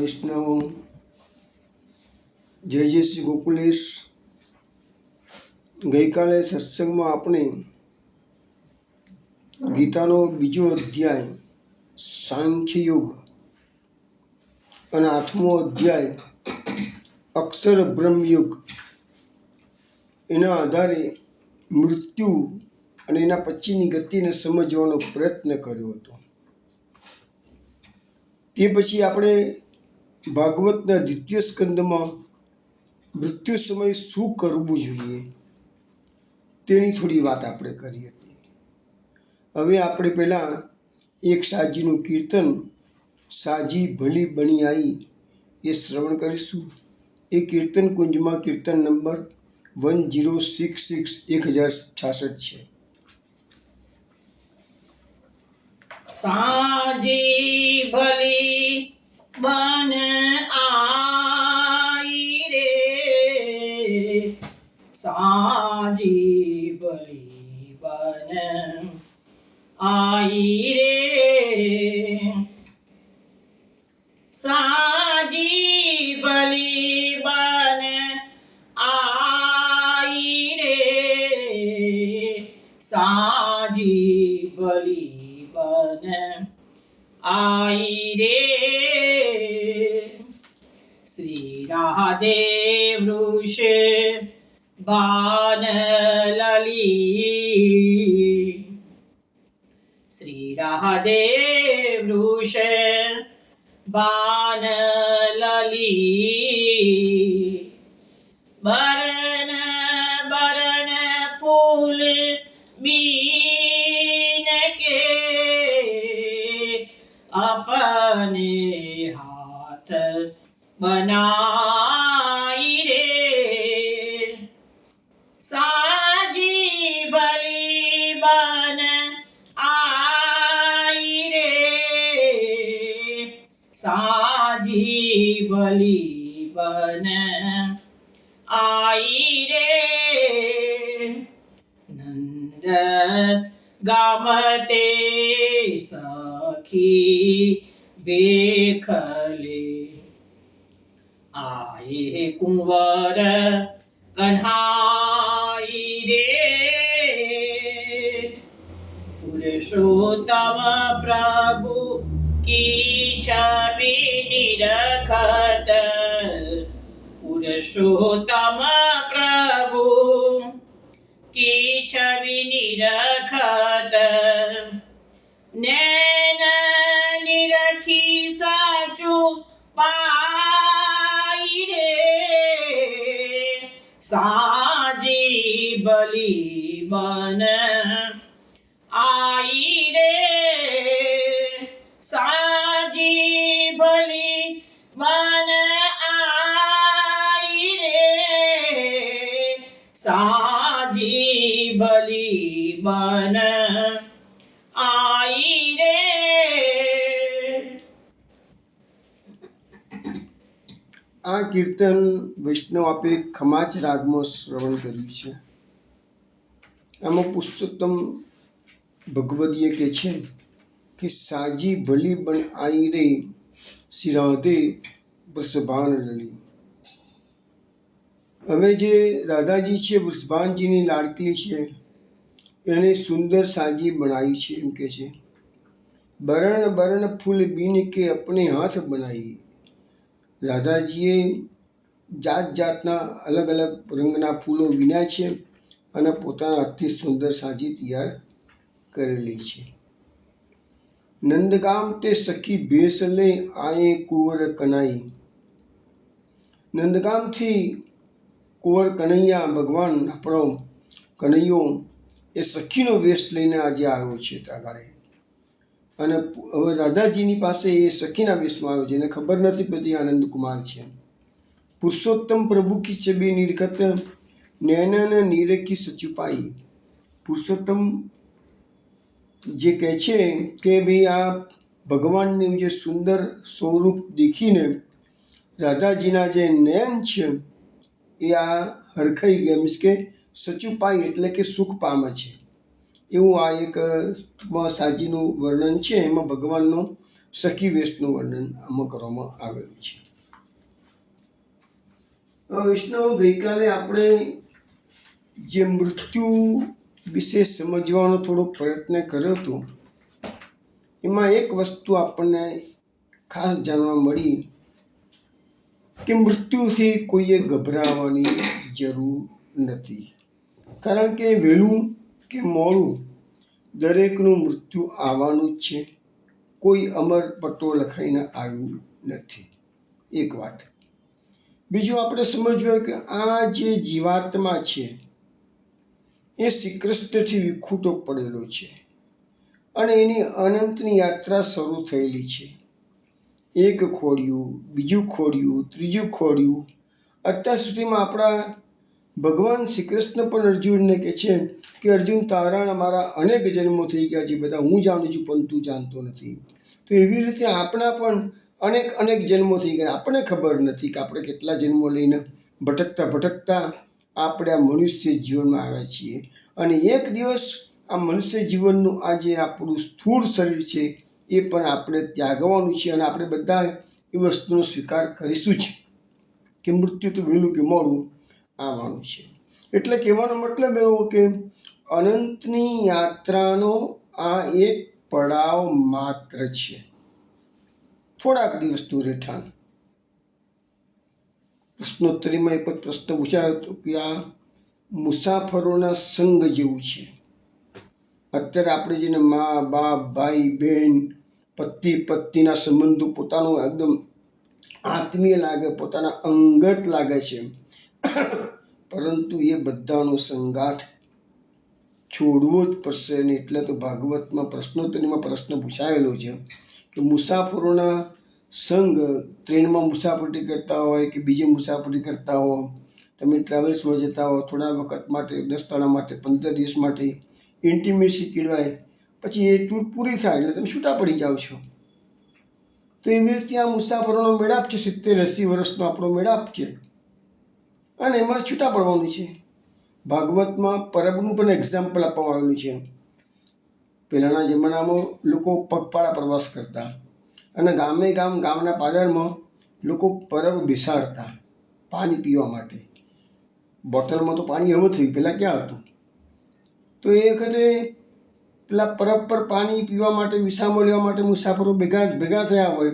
વૈષ્ણવ જય જય શ્રી ગોકુલેશ। ગઈકાલે સત્સંગમાં આપણે ગીતાનો બીજો અધ્યાય સાંખ્યયોગ અને 8મો અધ્યાય અક્ષર બ્રહ્મયુગ એના આધારે મૃત્યુ અને એના પછીની ગતિને સમજવાનો પ્રયત્ન કર્યો હતો। તે પછી આપણે ભાગવતના દ્વિતીય સ્કંદમાં મૃત્યુ સમયે શું કરવું જોઈએ તેની થોડી વાત આપણે કરી હતી। હવે આપણે પહેલાં એક સાજીનું કીર્તન સાજી ભલી બની આવી એ શ્રવણ કરીશું। એ કીર્તન કુંજમાં કીર્તન નંબર 1066 છે। સાજી ભલી બન આઈ રે, સાજી ભલી બન આઈ રે, સાજી ભલી બન આઈ રે, સાજી ભલી બન आई रे। श्री राधे वृष बान लली, श्री राधे वृष बान लली, बरन बरन फूल बीन के अपने हाथ बनाई रे, साजी भली बन आई रे, साजी भली बन आई रे। नंद गामते सखी देखले, आए कुंवर कन्हाई रे, पुरुषोत्तम प्रभु की छवि निरखत, पुरुषोत्तम प्रभु की छवि निरखत, नैन निरखी साचु पाई रे, साजी भली बन आई रे, साजी भली बन आई रे, साजी भली बन आई रे। આ કીર્તન વૈષ્ણવ આપે ખમાચ રાગમાં શ્રવણ કર્યું છે। આમાં પુરુષોત્તમ ભગવદીય કહે છે કે સાજી ભલી બન આઈ રે, શ્રી રાધે વૃષભાન લલી। હવે જે રાધાજી છે વૃષભાનજીની લાડકી છે એને સુંદર સાજી બનાવી છે એમ કે છે। બરણ બરણ ફૂલ બીન કે અપને હાથ બનાવી, રાધાજીએ જાત જાતના અલગ અલગ રંગના ફૂલો વીણ્યા છે અને પોતાના હાથથી સુંદર સાજી તૈયાર કરેલી છે। નંદગામ તે સખી ભેસ લે આયે કુંવર કનાઈ, નંદગામથી કુંવર કનૈયા ભગવાન આપણો કનૈયો એ સખીનો વેશ લઈને આજે આવ્યો છે ત્યાં અને હવે રાધાજીની પાસે એ સખીના વેશમાં આવ્યો છે, એને ખબર નથી પડતી આનંદ કુમાર છે। પુરુષોત્તમ પ્રભુ કી છબી નિરખત, નૈનન નીરખી સચુપાઈ, પુરુષોત્તમ જે કહે છે કે ભાઈ આ ભગવાનનું જે સુંદર સ્વરૂપ દેખીને રાધાજીના જે નયન છે એ આ હરખાઈ ગયા, મીન્સ કે સચુપાઈ એટલે કે સુખ પામે છે। એવું આ એક સાજીનું વર્ણન છે। એમાં ભગવાનનો સખી વેશનું વર્ણન આમાં કરવામાં આવેલું છે. વૈષ્ણવ, ગઈકાલે આપણે જે મૃત્યુ વિશે સમજવાનો થોડો પ્રયત્ન કર્યો હતો, એમાં એક વસ્તુ આપણને ખાસ જાણવા મળી કે મૃત્યુથી કોઈએ ગભરાવાની જરૂર નથી. કારણ કે વહેલું કે મોડું દરેકનું મૃત્યુ આવવાનું જ છે. કોઈ અમર પટ્ટો લખાઈને આવ્યું નથી. એક વાત. બીજું આપણે સમજવું કે આ જે જીવાત્મા છે એ શ્રી કૃષ્ણથી વિખૂટો પડેલો છે અને એની અનંતની યાત્રા શરૂ થયેલી છે. એક ખોડિયું, બીજું ખોડિયું, ત્રીજું ખોડિયું. અત્યાર સુધીમાં આપણા ભગવાન શ્રી કૃષ્ણ પણ અર્જુનને કહે છે કે અર્જુન, તારા મારા અનેક જન્મો થઈ ગયા છે, બધા હું જાણું છું પણ તું જાણતો નથી. તો એવી રીતે આપણા પણ અનેક જન્મો થઈ ગયા. આપણને ખબર નથી કે આપણે કેટલા જન્મો લઈને ભટકતા ભટકતા આપણે આ મનુષ્ય જીવનમાં આવ્યા છીએ. અને એક દિવસ આ મનુષ્ય જીવનનું આ જે આપણું સ્થૂળ શરીર છે એ પણ આપણે ત્યાગવાનું છે. અને આપણે બધા એ વસ્તુનો સ્વીકાર કરીશું જ કે મૃત્યુ તો વહેલું કે મોડું આવવાનું છે. એટલે કહેવાનો મતલબ એવો કે અનંતની યાત્રાનો આ એક પડાવ માત્ર છે, થોડાક દિવસનું રહેઠાણ. પ્રશ્નોત્તરીમાં એક પ્રશ્ન પૂછાયો હતો કે આ મુસાફરોના સંગ જેવું છે. અત્યારે આપણે જેને મા, બાપ, ભાઈ, બહેન, પતિ પત્નીના સંબંધો પોતાનો એકદમ આત્મીય લાગે, પોતાના અંગત લાગે છે, પરંતુ એ બધાનો સંગાથ છોડવો જ પડશે. ને એટલે તો ભાગવતમાં પ્રશ્નોત્તરીમાં પ્રશ્ન પૂછાયેલો છે કે મુસાફરોના સંગ, ટ્રેનમાં મુસાફરી કરતા હોય કે બીજી મુસાફરી કરતા હો, તમે ટ્રાવેલ્સમાં જતા હો, થોડા વખત માટે, 10 દાડા માટે, 15 દિવસ માટે ઇન્ટિમેસી કેળવાય, પછી એ ટૂર પૂરી થાય એટલે તમે છૂટા પડી જાઓ છો. તો એવી રીતે આ મુસાફરોનો મેળાપ છે. 70-80 વર્ષનો આપણો મેળાપ છે અને એમાં છૂટા પડવાનું છે. ભાગવતમાં પરબનું પણ એક્ઝામ્પલ આપવામાં આવેલું છે. પહેલાંના જમાનામાં લોકો પગપાળા પ્રવાસ કરતા અને ગામના પાદરમાં લોકો પરબ બેસાડતા પાણી પીવા માટે. બોટલમાં તો પાણી હવે થયું, પહેલાં ક્યાં હતું? તો એ વખતે પેલા પરબ પર પાણી પીવા માટે, વિસામો લેવા માટે મુસાફરો ભેગા થયા હોય.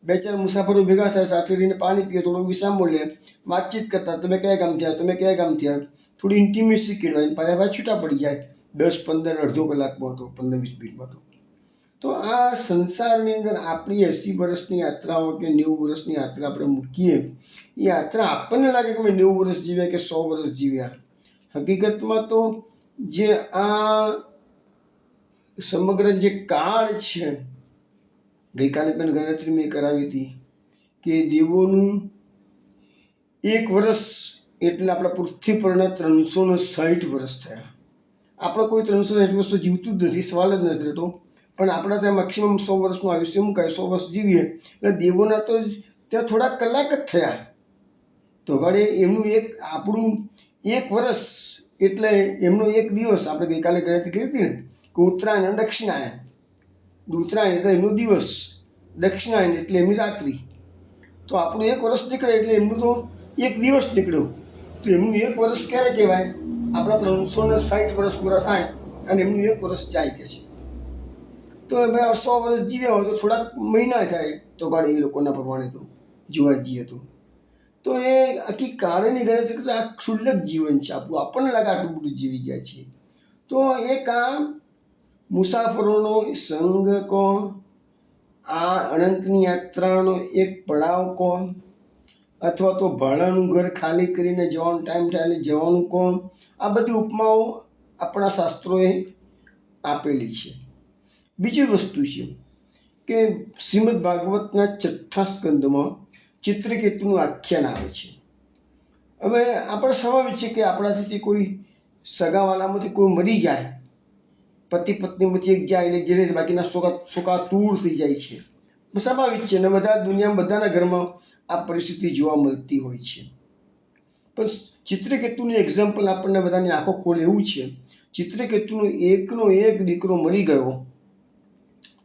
2-4 મુસાફરો ભેગા થયા, સાથે રહીને પાણી પીએ, થોડો વિસામો લે, વાતચીત કરતા, તમે કયા ગામથી આવ્યા, તમે કયા ગામથી આવ્યા, થોડી ઇન્ટિમેસી કેળવાય, પાછા છૂટા પડી જાય 10-15, અડધો કલાકમાં તો, 15-20 મિનિટમાં તો આ સંસારની અંદર આપણી 80 વર્ષની યાત્રા હોય કે 90 વર્ષની યાત્રા આપણે મૂકીએ, એ યાત્રા આપણને લાગે કે મેં 90 વર્ષ જીવ્યા કે 100 વર્ષ જીવ્યા. હકીકતમાં તો જે આ સમગ્ર જે કાળ છે, ગઈકાલે પણ ગણતરી મેં કરાવી હતી કે દેવોનું 1 વર્ષ એટલે આપણા પૃથ્વી પરના 360 વર્ષ થયા. આપણે કોઈ 360 વર્ષ તો જીવતું જ નથી, સવાલ જ નથી રહેતો. પણ આપણા ત્યાં મેક્સિમમ 100 વર્ષનું આયુષ્ય મુકાય, 100 વર્ષ જીવીએ એટલે દેવોના તો ત્યાં થોડા કલાક જ થયા. તો વળી એમનું આપણું 1 વર્ષ એટલે એમનો 1 દિવસ. આપણે ગઈકાલે ગણતરી કરી હતી ને કે ઉત્તરાયણ અને દક્ષિણાયન. ઉત્તરાયણ એટલે એમનો દિવસ, દક્ષિણાયન એટલે એમની રાત્રિ. તો આપણું 1 વર્ષ નીકળે એટલે એમનું તો 1 દિવસ નીકળ્યો. તો એમનું 1 વર્ષ ક્યારે કહેવાય? આપણા 360 વર્ષ પૂરા થાય અને એમનું 1 વર્ષ જાય કે છે. તો હવે 100 વર્ષ જીવ્યા હોય તો થોડાક મહિના થાય, તો પણ એ લોકોના પ્રમાણે તો જોવા જઈએ તો એ આખી કાળની ગણતરી કરતાં આ ક્ષુલ્લક જીવન છે આપણું. આપણને લાગે આટલું બધું જીવી ગયા છીએ. તો એક આ મુસાફરોનો સંગ કોણ, આ અનંતની યાત્રાનો એક પડાવ કોણ, અથવા તો ભાડાનું ઘર ખાલી કરીને જવાનું ટાઈમ થાય એટલે જવાનું કોણ, આ બધી ઉપમાઓ આપણા શાસ્ત્રોએ આપેલી છે. બીજી વસ્તુ છે કે શ્રીમદ ભાગવતના 6થા સ્કંદમાં ચિત્રકેતુનું આખ્યાન આવે છે. હવે આપણે સ્વાભાવિક છે કે આપણાથી કોઈ સગાવાલામાંથી કોઈ મરી જાય, પતિ પત્નીમાંથી એક જાય એટલે ઘેરે બાકીના શોકાતુર થઈ જાય છે. સ્વાભાવિક છે. અને દુનિયામાં બધાના ઘરમાં આ પરિસ્થિતિ જોવા મળતી હોય છે. પણ ચિત્રકેતુનું એક્ઝામ્પલ આપણને બધાની આંખો ખોલે એવું છે. ચિત્રકેતુનો એકનો એક દીકરો મરી ગયો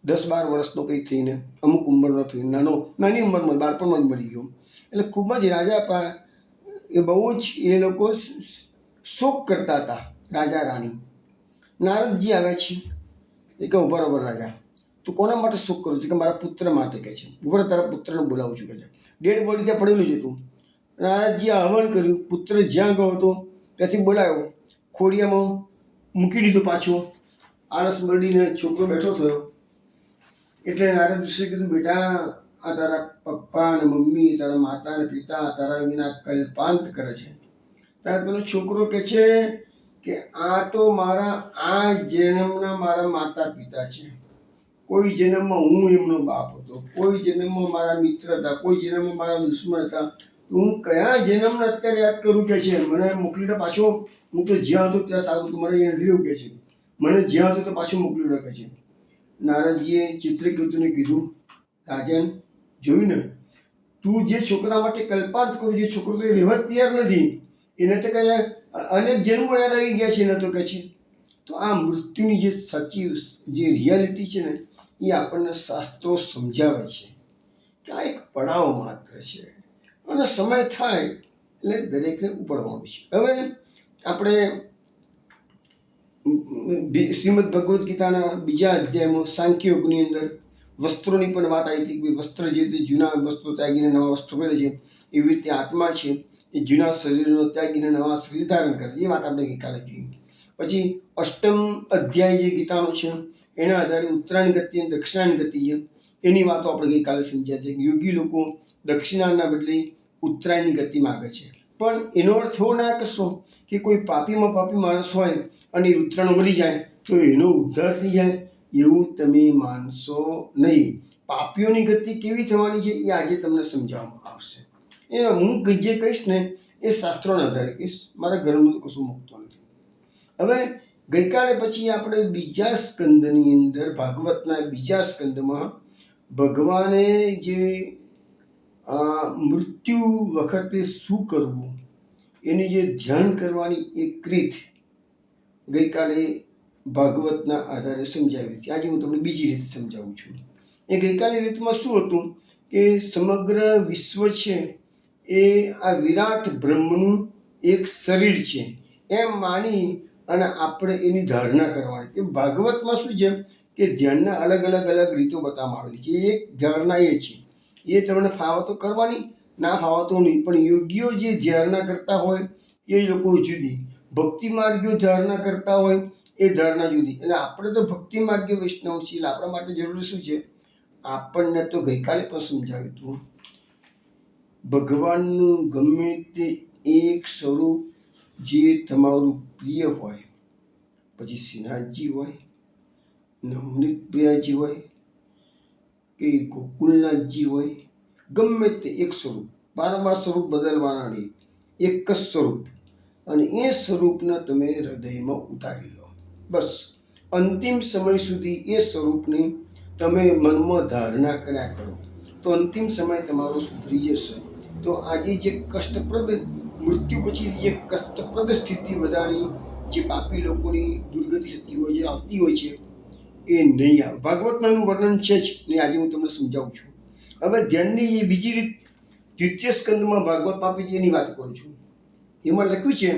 10-12 વર્ષનો કંઈ થઈને અમુક ઉંમરનો થઈને નાની ઉંમરમાં બાળપણમાં જ મરી ગયો. એટલે ખૂબ જ રાજા એ બહુ જ એ લોકો શોક કરતા હતા રાજા રાણી. નારદજી આવ્યા છે એ કે ઉભા રહો રાજા, તું કોના માટે શોક કરું છું? કે મારા પુત્ર માટે કહે છે. ઉભા તારા પુત્રને બોલાવું છું કહે છે. ડેડ બોડી ત્યાં પડેલું જ હતું. નારદજીએ આહવાન કર્યું, પુત્ર જ્યાં ગયો હતો ત્યાંથી બોલાવ્યો, ખોડિયામાં મૂકી દીધો પાછો. આળસ મરડીને છોકરો બેઠો થયો. એટલે નારદ ઋષિએ કીધું, બેટા આ તારા પપ્પા અને મમ્મી, તારા માતા અને પિતા તારા વિના કલ્પાંત કરે છે. ત્યારે પેલો છોકરો કહે છે કે આ તો મારા આ જન્મના મારા માતા પિતા છે. કોઈ જન્મમાં હું એમનો બાપ હતો, કોઈ જન્મમાં મારા મિત્ર હતા, કોઈ જન્મમાં મારા દુશ્મન હતા. હું કયા જન્મને અત્યારે યાદ કરું કે છે? મને મોકલી દે પાછો. હું તો જ્યાં હતો ત્યાં સારું હતું, મને અહીંયા નથી રહેવું કે છે. મને જ્યાં હતું તો પાછું મોકલી દે કે છે. નારદજીએ ચિત્રકેતુને કીધું, રાજન જોયું ને, તું જે છોકરા માટે કલ્પાંત કરું, જે છોકરો તો રહેવા તૈયાર નથી, એને તો કહે અનેક જન્મો યાદ આવી ગયા છે એને તો કહે છે. તો આ મૃત્યુની જે સાચી જે રિયાલિટી છે ને એ આપણને શાસ્ત્રો સમજાવે છે કે આ એક પડાવ માત્ર છે અને સમય થાય એટલે દરેકને ઉપડવાનું છે. હવે આપણે શ્રીમદ ભગવદ્ ગીતાના 2 અધ્યાયમાં સાંખ્યયોગની અંદર વસ્ત્રોની પણ વાત આવી હતી કે વસ્ત્ર જે તે જૂના વસ્ત્રો ત્યાગીને નવા વસ્ત્રો પહેરે છે, એવી રીતે આત્મા છે એ જૂના શરીરનો ત્યાગીને નવા શરીર ધારણ કરે છે. એ વાત આપણે ગઈકાલે જોઈ. પછી 8મ અધ્યાય જે ગીતાનો છે એના આધારે ઉત્તરાયણ ગતિ અને દક્ષિણાયન ગતિ છે એની વાતો આપણે ગઈકાલે સમજ્યા છે. યોગી લોકો દક્ષિણાના બદલે ઉત્તરાયણની ગતિ માગે છે. પણ એનો અર્થ એવો ના કરશો કે કોઈ પાપીમાં પાપી માણસ હોય અને ઉત્તરાયણ મરી જાય તો એનો ઉદ્ધાર થઈ જાય, એવું તમે માનશો નહીં. પાપીઓની ગતિ કેવી થવાની છે એ આજે તમને સમજાવવામાં આવશે. એ હું જે કહીશ ને એ શાસ્ત્રોના આધારે કહીશ, મારા ઘરનું તો કશું મૂકતો નથી. હવે ગઈકાલે પછી આપણે 2જા સ્કંદની અંદર, ભાગવતના 2જા સ્કંદમાં ભગવાને જે મૃત્યુ વખતે શું કરવું એની જે ધ્યાન કરવાની એક રીત ગઈકાલે ભાગવતના આધારે સમજાવી હતી. આજે હું તમને બીજી રીત સમજાવું છું. એ ગઈકાલની રીતમાં શું હતું કે સમગ્ર વિશ્વ છે એ આ વિરાટ બ્રહ્મનું એક શરીર છે એમ માની અને આપણે એની ધારણા કરવાની છે. ભાગવતમાં શું છે કે ધ્યાનના અલગ રીતો બતાવવામાં આવેલી છે. એક ધારણા એ છે, એ તમને ફાવે તો કરવાની, ના ફાવે તો નહીં. પણ યોગીઓ જે ધારણા કરતા હોય એ લોકો જુદી, ભક્તિ માર્ગીઓ ધારણા કરતા હોય એ ધારણા જુદી. એટલે આપણે તો ભક્તિ માર્ગીય વૈષ્ણવ છીએ એટલે આપણા માટે જરૂરી શું છે? આપણને તો ગઈકાલે પણ સમજાવ્યું હતું, ભગવાનનું ગમે તે એક સ્વરૂપ જે તમારું પ્રિય હોય, પછી શ્રીનાથજી હોય, નવનીત પ્રિયાજી હોય કે ગોકુલનાથજી હોય, ગમે તે એક સ્વરૂપ, વારંવાર સ્વરૂપ બદલવાના નહીં, એક જ સ્વરૂપ, અને એ સ્વરૂપને તમે હૃદયમાં ઉતારી લો. બસ અંતિમ સમય સુધી એ સ્વરૂપની તમે મનમાં ધારણા કર્યા કરો તો અંતિમ સમય તમારો સુધરી જશે. તો આજે જે કષ્ટપ્રદ મૃત્યુ પછી જે કષ્ટપ્રદ સ્થિતિ બધાની જે પાપી લોકોની દુર્ગતિ થતી હોય, જે આવતી હોય છે એ નહીં આવે. ભાગવતમાં એનું વર્ણન છે જ ને, આજે હું તમને સમજાવું છું. હવે ધ્યાનની એ બીજી રીત 2ય સ્કંદમાં ભાગવત પાપીજીની વાત કરું છું. એમાં લખ્યું છે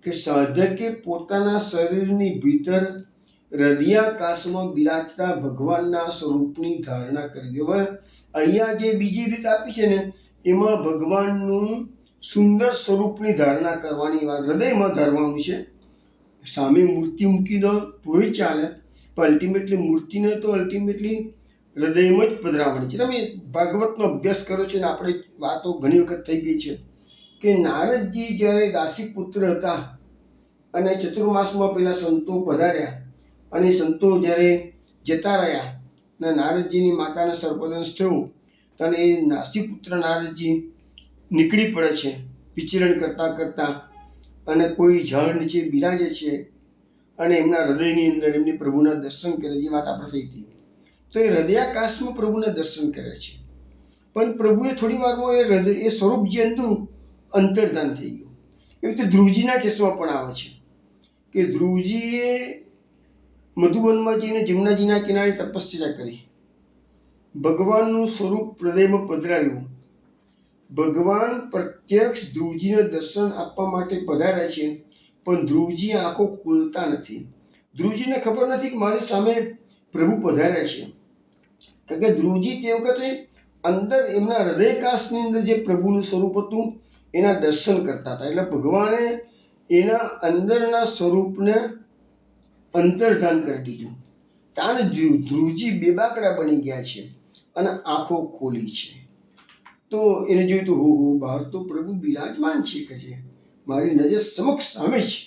કે સાધકે પોતાના શરીરની ભીતર હૃદયાકાશમાં બિરાજતા ભગવાનના સ્વરૂપની ધારણા કરવી. હવે અહીંયા જે બીજી રીત આપી છે ને એમાં ભગવાનનું સુંદર સ્વરૂપની ધારણા કરવાની વાત હૃદયમાં ધારવાનું છે. સામે મૂર્તિ મૂકી દો તોય ચાલે, પણ અલ્ટિમેટલી મૂર્તિને તો અલ્ટિમેટલી હૃદયમાં જ પધરાવવાની છે. તમે ભાગવતનો અભ્યાસ કરો છો ને આપણે વાતો ઘણી વખત થઈ ગઈ છે કે નારદજી જ્યારે દાસી પુત્ર હતા અને ચતુર્માસમાં પેલા સંતો પધાર્યા અને સંતો જ્યારે જતા રહ્યા ને નારદજીની માતાને સર્પદંશ થયું અને એ નાસીપુત્ર નારદજી નીકળી પડે છે વિચરણ કરતાં કરતાં અને કોઈ ઝાડ નીચે બિરાજે છે અને એમના હૃદયની અંદર એમની પ્રભુના દર્શન કરે, જે વાત આપણે થઈ હતી. તો એ હૃદયાકાશમાં પ્રભુના દર્શન કરે છે, પણ પ્રભુએ થોડી વારમાં એ હૃદય એ સ્વરૂપ જે હતું અંતર્ધાન થઈ ગયું. એવી રીતે ધ્રુવજીના કેસમાં પણ આવે છે કે ધ્રુવજીએ મધુવનમાં જઈને જમુનાજીના કિનારે તપસ્યા કરી, ભગવાનનું સ્વરૂપ હૃદયમાં પધરાવ્યું. ભગવાન પ્રત્યક્ષ ધ્રુવજીને દર્શન આપવા માટે પધાર્યા છે, પણ ધ્રુવજી આંખો ખોલતા નથી. ધ્રુવજીને ખબર નથી કે મારી સામે પ્રભુ પધાર્યા છે. કારણ કે ધ્રુવજી તે વખતે અંદર એમના હૃદયકાશની અંદર જે પ્રભુનું સ્વરૂપ હતું એના દર્શન કરતા હતા. એટલે ભગવાને એના અંદરના સ્વરૂપને અંતર્ધાન કરી દીધું. તાને ધ્રુવજી બેબાકડા બની ગયા છે અને આંખો ખોલી છે. તો એને જોયું તો હો બહાર તો પ્રભુ બિરાજમાન છે કે છે, મારી નજર સમક્ષ સામે છે.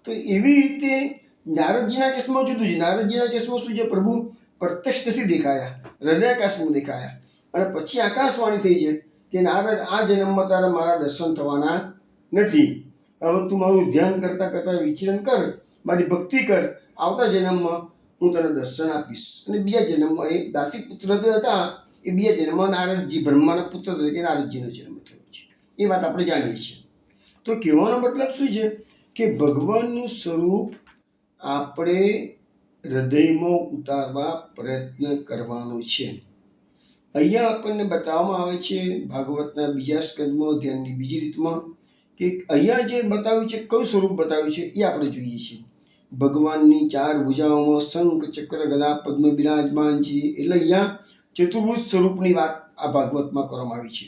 તો એવી રીતે નારદજીના કેસમાં જુદું છે. નારદજીના કેસમાં શું છે, પ્રભુ પ્રત્યક્ષ નથી દેખાયા, હૃદયાકાશમાં દેખાયા. અને પછી આકાશવાણી થઈ છે કે નારદ, આ જન્મમાં તારા મારા દર્શન થવાના નથી. હવે તું મારું ધ્યાન કરતાં કરતાં વિચરણ કર, મારી ભક્તિ કર, આવતા જન્મમાં હું તને દર્શન આપીશ. અને બીજા જન્મમાં એ દાસી પુત્ર હતા, એ બીજા જન્મમાં નારદજી બ્રહ્માના પુત્ર તરીકે નારદજીનો જન્મ થયો છે. એ વાત આપણે જાણીએ છીએ. તો કહેવાનો મતલબ શું છે કે ભગવાનનું સ્વરૂપ આપણે હૃદયમાં ઉતારવા પ્રયત્ન કરવાનો છે. અહીંયા આપણને બતાવવામાં આવે છે ભાગવતના બીજા સ્કંદમાં ધ્યાનની બીજી રીતમાં કે અહીંયા જે બતાવ્યું છે, કયું સ્વરૂપ બતાવ્યું છે એ આપણે જોઈએ છીએ. ભગવાનની 4 ભુજાઓમાં શંખ, ચક્ર, ગદા, પદ્મ બિરાજમાન છે. એટલે અહીંયા ચતુર્ભુજ સ્વરૂપની વાત આ ભાગવતમાં કરવામાં આવી છે.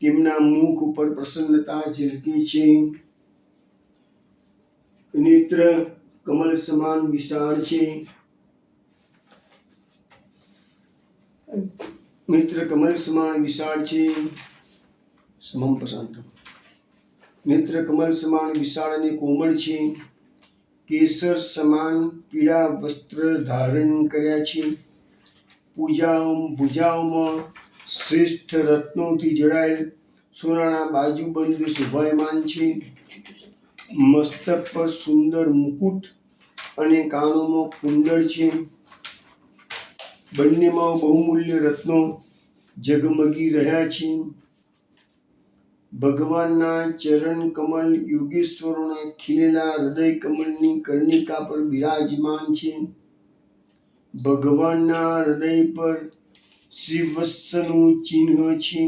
તેમના મુખ ઉપર પ્રસન્નતા ઝલકે છે. નેત્ર કમલ સમાન વિશાળ છે. નેત્ર કમલ સમાન વિશાળ છે. સમમ પસંદ. નેત્ર કમલ સમાન વિશાળ અને કોમળ છે. કેસર સમાન પીળા વસ્ત્ર ધારણ કર્યા છે. ભુજાઓમાં શ્રેષ્ઠ રત્નોથી જડાયેલ સોનાના બાજુબંધ શોભાયમાન છે. મસ્તક પર સુંદર મુકુટ અને કાનોમાં કુંડળ છે. બંનેમાં બહુમૂલ્ય રત્નો ઝગમગી રહ્યા છે. ભગવાનના ચરણ કમલ યોગેશ્વરોના ખીલેલા હૃદય કમલની કર્ણિકા પર બિરાજમાન છે. ભગવાનના હૃદય પર શ્રીવત્સનું ચિહ્ન છે.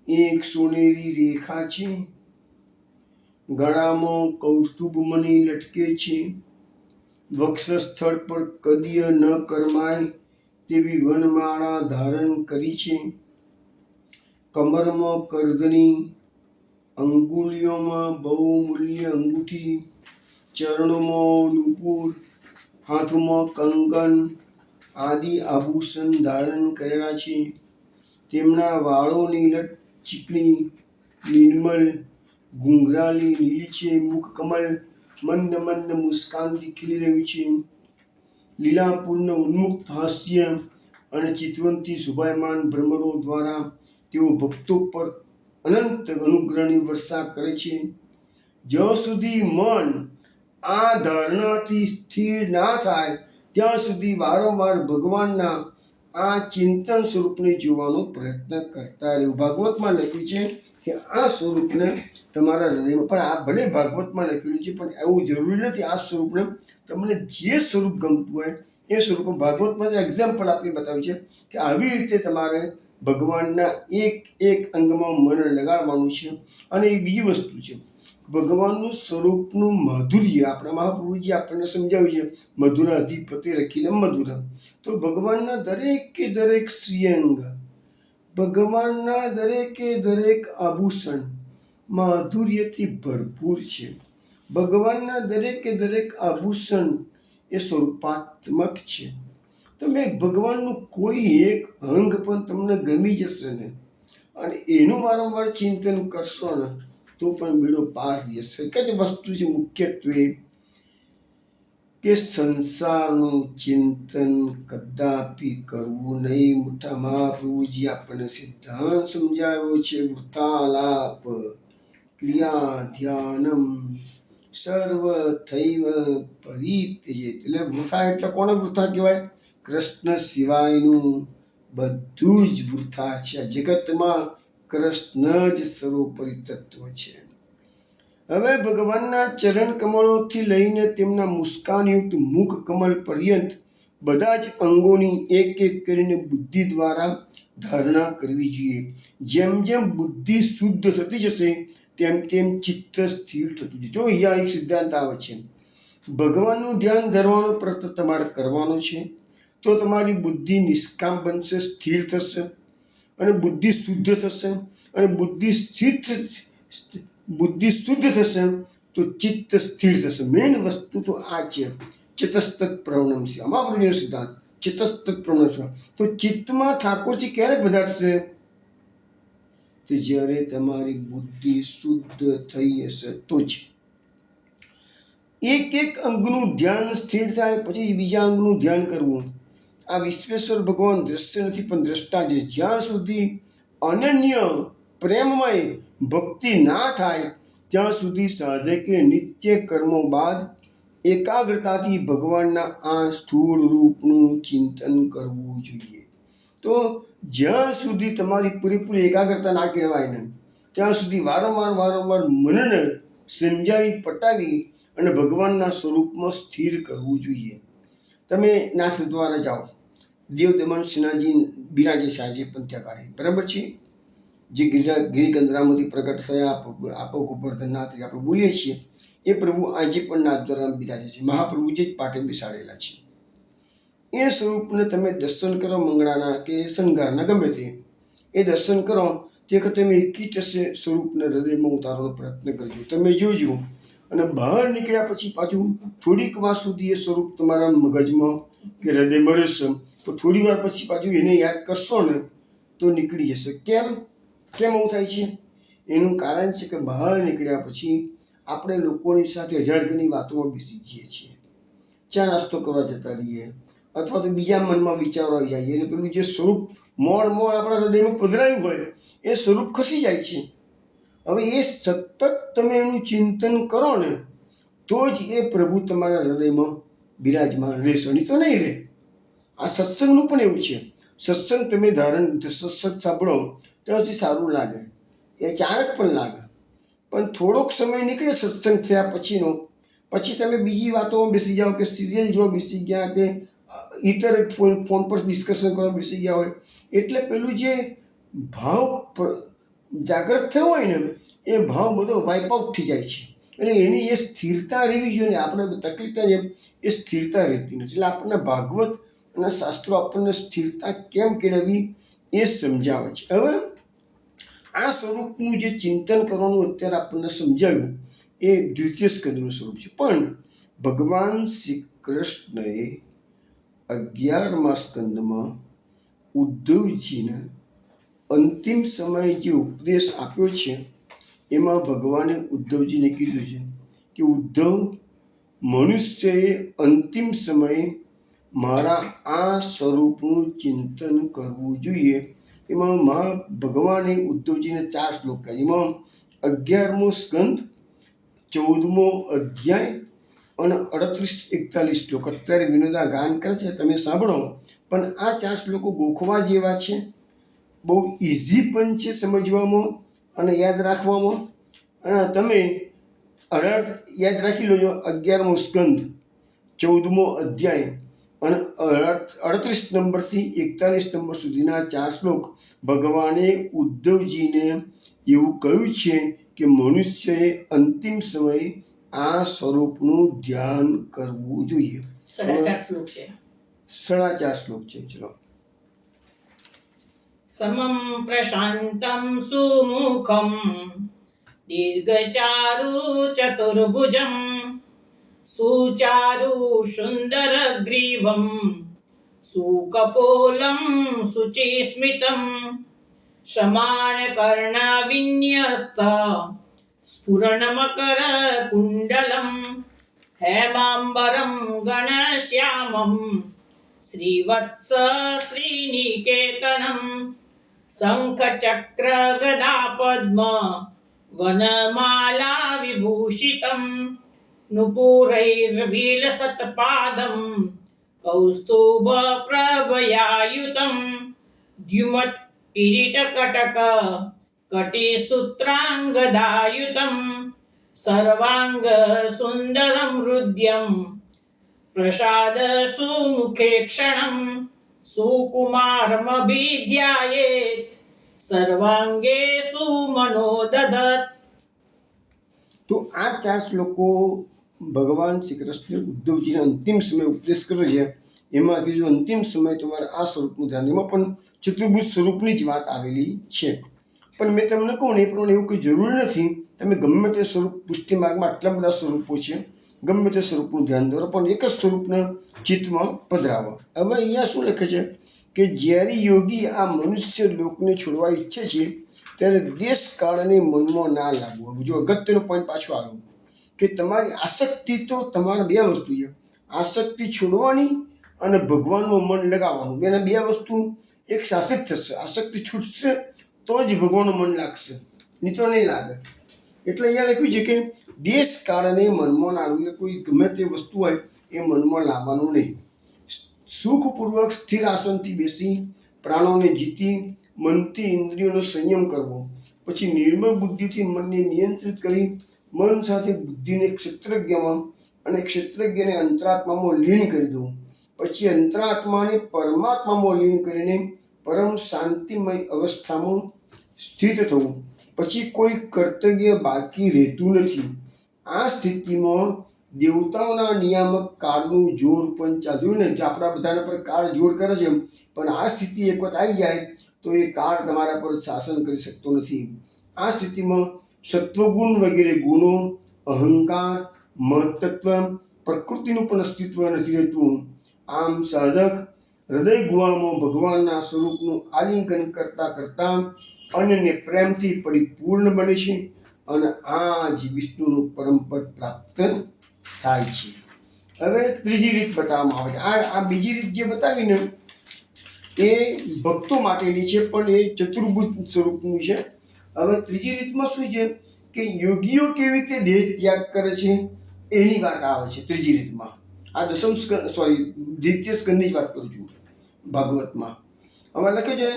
એક સોનેરી રેખા છે. ગળામાં કૌસ્તુભમણિ લટકે છે. વક્ષસ્થળ પર કદીય ન કરમાય તેવી વનમાળા ધારણ કરી છે. કમરમાં કરધની, અંગુલીઓમાં બહુમૂલ્ય અંગૂઠી, ચરણોમાં નુપુર, હાથમાં કંગન આદિ આભૂષણ ધારણ કરેલા છે. તેમના વાળોની લટ ચીકણી, નિર્મળ, ઘૂંઘરાલી લીલી છે. મુખ કમળ મંદ મંદ મુસ્કાનથી ખીલી રહ્યું છે. લીલાપૂર્ણ ઉન્મુક્ત હાસ્ય અને ચિતવનથી શોભાયમાન ભ્રમરો દ્વારા તેઓ ભક્તો પર અનંત અનુગ્રહની વર્ષા કરે છે. જ્યાં સુધી મન આ ધારણાથી સ્થિર ના થાય ત્યાં સુધી વારંવાર ભગવાનના આ ચિંતન સ્વરૂપને જોવાનો પ્રયત્ન કરતા રહેવું. ભાગવતમાં લખ્યું છે કે આ સ્વરૂપને તમારા હૃદયમાં, પણ આ ભલે ભાગવતમાં લખેલું છે પણ એવું જરૂરી નથી આ સ્વરૂપને તમને જે સ્વરૂપ ગમતું હોય એ સ્વરૂપ. ભાગવતમાં એક્ઝામ્પલ આપીને બતાવ્યું છે કે આવી રીતે તમારે ભગવાનના એક એક અંગમાં મન લગાડવાનું છે. અને એ બીજી વસ્તુ છે, ભગવાનનું સ્વરૂપનું માધુર્ય આપણા મહાપ્રભુજી આપણને સમજાવ્યું છે, મધુર અધિપતિ રખીને મધુર. તો ભગવાનના દરેકે દરેક શ્રીઅંગ, ભગવાનના દરેકે દરેક આભૂષણ માધુર્યથી ભરપૂર છે. ભગવાનના દરેકે દરેક આભૂષણ એ સ્વરૂપાત્મક છે. તમે ભગવાનનું કોઈ એક અંગ પણ તમને ગમી જશે ને અને એનું વારંવાર ચિંતન કરશો ને તો પણ બેડો પાર જશે. એક જ વસ્તુ છે મુખ્યત્વે કે સંસારનું ચિંતન કદાપી કરવું નહીં. મોટા મહાપ્રભુજી આપણને સિદ્ધાંત સમજાવ્યો છે, વૃથાલાપ ક્રિયા ધ્યાનમ સર્વથૈવ પરિત્યજેત. એટલે વૃથા એટલે કોને વૃથા કહેવાય? કૃષ્ણ સિવાયનું બધું જ વૃથા છે. જગતમાં કૃષ્ણ જ સર્વોપરી તત્વ છે. હવે ભગવાનના ચરણ કમળોથી લઈને તેમના મુસ્કાનયુક્ત મુખ કમળ પર્યંત બધા જ અંગોની એક એક કરીને બુદ્ધિ દ્વારા ધારણા કરવી જોઈએ. જેમ જેમ બુદ્ધિ શુદ્ધ થતી જશે તેમ તેમ ચિત્ત સ્થિર થતું જશે. જો અહીંયા એક સિદ્ધાંત આવે છે, ભગવાનનું ધ્યાન ધરવાનો પ્રયત્ન તમારે કરવાનો છે તો તમારી બુદ્ધિ નિષ્કામ બનશે, સ્થિર થશે અને બુદ્ધિ શુદ્ધ થશે. અને બુદ્ધિ શુદ્ધ થશે તો ચિત્ત સ્થિર થશે. મેઇન વસ્તુ તો આ છે, ચિત્તસ્તત પ્રવણમ છે. આમાં આપણો સિદ્ધાંત ચિત્તસ્તત પ્રવણમ છે. તો ચિત્તમાં ઠાકોરજી ક્યારે પધારશે? તો જ્યારે તમારી બુદ્ધિ શુદ્ધ થઈ હશે તો જ. એક એક અંગનું ધ્યાન સ્થિર થાય પછી બીજા અંગનું ધ્યાન કરવું. આ વિશ્વેશ્વર ભગવાન દ્રશ્ય નથી પણ દ્રષ્ટા છે. જ્યાં સુધી અનન્ય પ્રેમમય ભક્તિ ના થાય ત્યાં સુધી સાધકે નિત્ય કર્મો બાદ એકાગ્રતાથી ભગવાનના આ સ્થૂળ રૂપનું ચિંતન કરવું જોઈએ. તો જ્યાં સુધી તમારી પૂરેપૂરી એકાગ્રતા ના કહેવાય ને ત્યાં સુધી વારંવાર મનને સમજાવી પટાવી અને ભગવાનના સ્વરૂપમાં સ્થિર કરવું જોઈએ. તમે નાથ દ્વારા જાઓ, દેવ દમન સિન્હાજી બિરાજે છે આજે પણ ત્યાં કાઢે, બરાબર છે. જે ગિરિકંદરામાંથી પ્રગટ થયા આપો ગોવર્ધનનાથ આપણે બોલીએ છીએ એ પ્રભુ આજે પણ નાથ દ્વારા બિરાજે છે. મહાપ્રભુજી જ પાઠે બેસાડેલા છે. એ સ્વરૂપને તમે દર્શન કરો, મંગળાના કે શણગારના ગમે તે એ દર્શન કરો તે વખતે તમે એકી સ્વરૂપને હૃદયમાં ઉતારવાનો પ્રયત્ન કરજો. તમે જોજો અને બહાર નીકળ્યા પછી પાછું થોડીક વાર સુધી એ સ્વરૂપ તમારા મગજમાં કે હૃદયમાં રહેશે. તો થોડી વાર પછી પાછું એને યાદ કરશો ને તો નીકળી જશે. કેમ આવું થાય છે? એનું કારણ છે કે બહાર નીકળ્યા પછી આપણે લોકોની સાથે હજાર ગણી વાતોમાં બેસી જઈએ છીએ. ચા નાસ્તો કરવા જતા રહીએ અથવા તો બીજા મનમાં વિચારો આવી જાય અને પેલું જે સ્વરૂપ મોડ આપણા હૃદયમાં પધરાયું હોય એ સ્વરૂપ ખસી જાય છે. હવે એ સતત તમે એનું ચિંતન કરો ને તો જ એ પ્રભુ તમારા હૃદયમાં બિરાજમાન રહેશે, નહીં તો નહીં રહે. આ સત્સંગનું પણ એવું છે. સત્સંગ તમે સત્સંગ સાંભળો ત્યાંથી સારું લાગે, એ ચાણક પણ લાગે, પણ થોડોક સમય નીકળે સત્સંગ થયા પછીનો, પછી તમે બીજી વાતોમાં બેસી જાઓ કે સિરિયલ જોવા બેસી ગયા કે ઇતર ફોન પર ડિસ્કશન કરવા બેસી ગયા હોય એટલે પેલું જે ભાવ જાગૃત થયો હોય ને એ ભાવ બધો વાઇપ આઉટ થઈ જાય છે. એટલે એની એ સ્થિરતા રહેવી જોઈએ. આપણે તકલીફ થાય એ સ્થિરતા રહેતી નથી. એટલે આપણને ભાગવત અને શાસ્ત્રો આપણને સ્થિરતા કેમ કેળવવી એ સમજાવે છે. હવે આ સ્વરૂપનું જે ચિંતન કરવાનું અત્યારે આપણને સમજાવ્યું એ દ્વિતીય સ્કંદનું સ્વરૂપ છે. પણ ભગવાન શ્રી કૃષ્ણએ 11મા સ્કંદમાં ઉદ્ધવજીને અંતિમ સમયે જે ઉપદેશ આપ્યો છે એમાં ભગવાને ઉદ્ધવજીને કીધું છે કે ઉદ્ધવ, મનુષ્યએ અંતિમ સમયે મારા આ સ્વરૂપનું ચિંતન કરવું જોઈએ. એમાં ભગવાને ઉદ્ધવજીને 4 શ્લોક કહ્યા. એમાં 11મો સ્કંદ, 14મો અધ્યાય અને 38-41 શ્લોક. અત્યારે વિનોદા ગાન કરે છે, તમે સાંભળો. પણ આ 4 શ્લોકો ગોખવા જેવા છે, બહુ ઇઝી પણ છે સમજવામાં અને યાદ રાખવામાં. અને તમે યાદ રાખી લેજો. 11મો સ્કંદ, 14મો અધ્યાય અને 38 નંબરથી 41 નંબર સુધીના 4 શ્લોક ભગવાને ઉદ્ધવજીને એવું કહ્યું છે કે મનુષ્યએ અંતિમ સમયે આ સ્વરૂપનું ધ્યાન કરવું જોઈએ. 4.5 શ્લોક છે. 4.5 શ્લોક છે. ચલો. સમમ પ્રશાંતમ સુમુખમ દીર્ઘચારુ ચતુર્ભુજમ સુચારુ સુંદર ગ્રીવમ સુકપોલમ શુચિસ્મિતમ સમાન કર્ણ વિન્યસ્ત સ્ફુરણમકર કુંડલમ હેમાંબરમ ગણશ્યામમ શ્રીવત્સ શ્રીનિકેતનમ શંખચક્ર ગદા પદ્મ વનમાલા વિભૂષિતમ નુપુરૈર્વિલસત્પાદમ કૌસ્તુભ પ્રભયાયુતમ દ્યુમત કિરીટકટક કટિસૂત્રાંગદાયુતમ सर्वांग सुंदरम हृद्यम प्रसाद सुमुखे क्षणम सुकुमारमभिध्यायेत् सर्वांगे सुमनोदधत्. તો આ 4 શ્લોકો ભગવાન શ્રી કૃષ્ણ ઉદ્ધવજીને અંતિમ સમય ઉપદેશ કરે છે. એમાં કીધું અંતિમ સમય તમારે આ સ્વરૂપનું ધ્યાન. એમાં પણ ચતુર્ભુજ સ્વરૂપની જ વાત આવેલી છે. પણ મેં તમને કહું ને એ પ્રમાણે એવું કંઈ જરૂરી નથી. તમે ગમે તે સ્વરૂપ, પુષ્ટિ માર્ગમાં આટલા બધા સ્વરૂપો છે, ગમે તે સ્વરૂપનું ધ્યાન દોરો, પણ એક જ સ્વરૂપને ચિત્તમાં પધરાવો. હવે અહીંયા શું લખે છે કે જ્યારે યોગી આ મનુષ્ય લોકને છોડવા ઈચ્છે છે ત્યારે દેશ કાળને મનમાં ના લાગવું. જો અગત્યનો પોઈન્ટ પાછો આવ્યો કે તમારી આસક્તિ, તો તમારે 2 વસ્તુ છે, આસક્તિ છોડવાની અને ભગવાનમાં મન લગાવવાનું. બેને 2 વસ્તુ એક સાથે જ થશે. આસક્તિ છૂટશે તો જ ભગવાનનું મન લાગશે, નહીં તો નહીં લાગે. એટલે અહીંયા લખ્યું છે કે દેશ કાળને મનમાં ના લાવવું. કોઈ ગમે તે વસ્તુ હોય એ મનમાં લાવવાનું નહીં. સુખપૂર્વક સ્થિર આસનથી બેસી પ્રાણોને જીતી મનથી ઇન્દ્રિયોનો સંયમ કરવો. પછી નિર્મળ બુદ્ધિથી મનને નિયંત્રિત કરી મન સાથે બુદ્ધિને ક્ષેત્રજ્ઞમાં અને ક્ષેત્રજ્ઞને અંતરાત્મામાં લીન કરી દો. પછી અંતરાત્માને પરમાત્મામાં લીન કરીને પરમ શાંતિમય અવસ્થામાં સ્થિત થવું. પછી કોઈ કર્તવ્ય બાકી રહેતું નથી. આ સ્થિતિમાં દેવતાઓના નિયામક કાળનું જોર પણ ચાલ્યું ને. આપણા બધાના પર કાળ જોર કરે છે, પણ આ સ્થિતિ એક વખત આવી જાય તો એ કાળ તમારા પર શાસન કરી શકતો નથી. આ સ્થિતિમાં સત્વગુણ વગેરે ગુણો, અહંકાર, મહત્તત્વ, પ્રકૃતિનું પણ અસ્તિત્વ નથી રહેતું. આમ સાધક હૃદય ગુહામાં ભગવાનના સ્વરૂપનું આલિંગન કરતાં કરતાં અન્યને પ્રેમથી પરિપૂર્ણ બને છે અને આ જ વિષ્ણુનું પરમપદ પ્રાપ્ત થાય છે. હવે ત્રીજી રીત બતાવવામાં આવે છે. આ બીજી રીત જે બતાવીને એ ભક્તો માટેની છે, પણ એ ચતુર્ભુજ સ્વરૂપનું છે. હવે ત્રીજી રીતમાં શું છે કે યોગીઓ કેવી રીતે દેહ ત્યાગ કરે છે એની વાત આવે છે ત્રીજી રીતમાં. આ દ્વિતીય સ્કંદની જ વાત કરું છું ભાગવતમાં. હવે લખે છે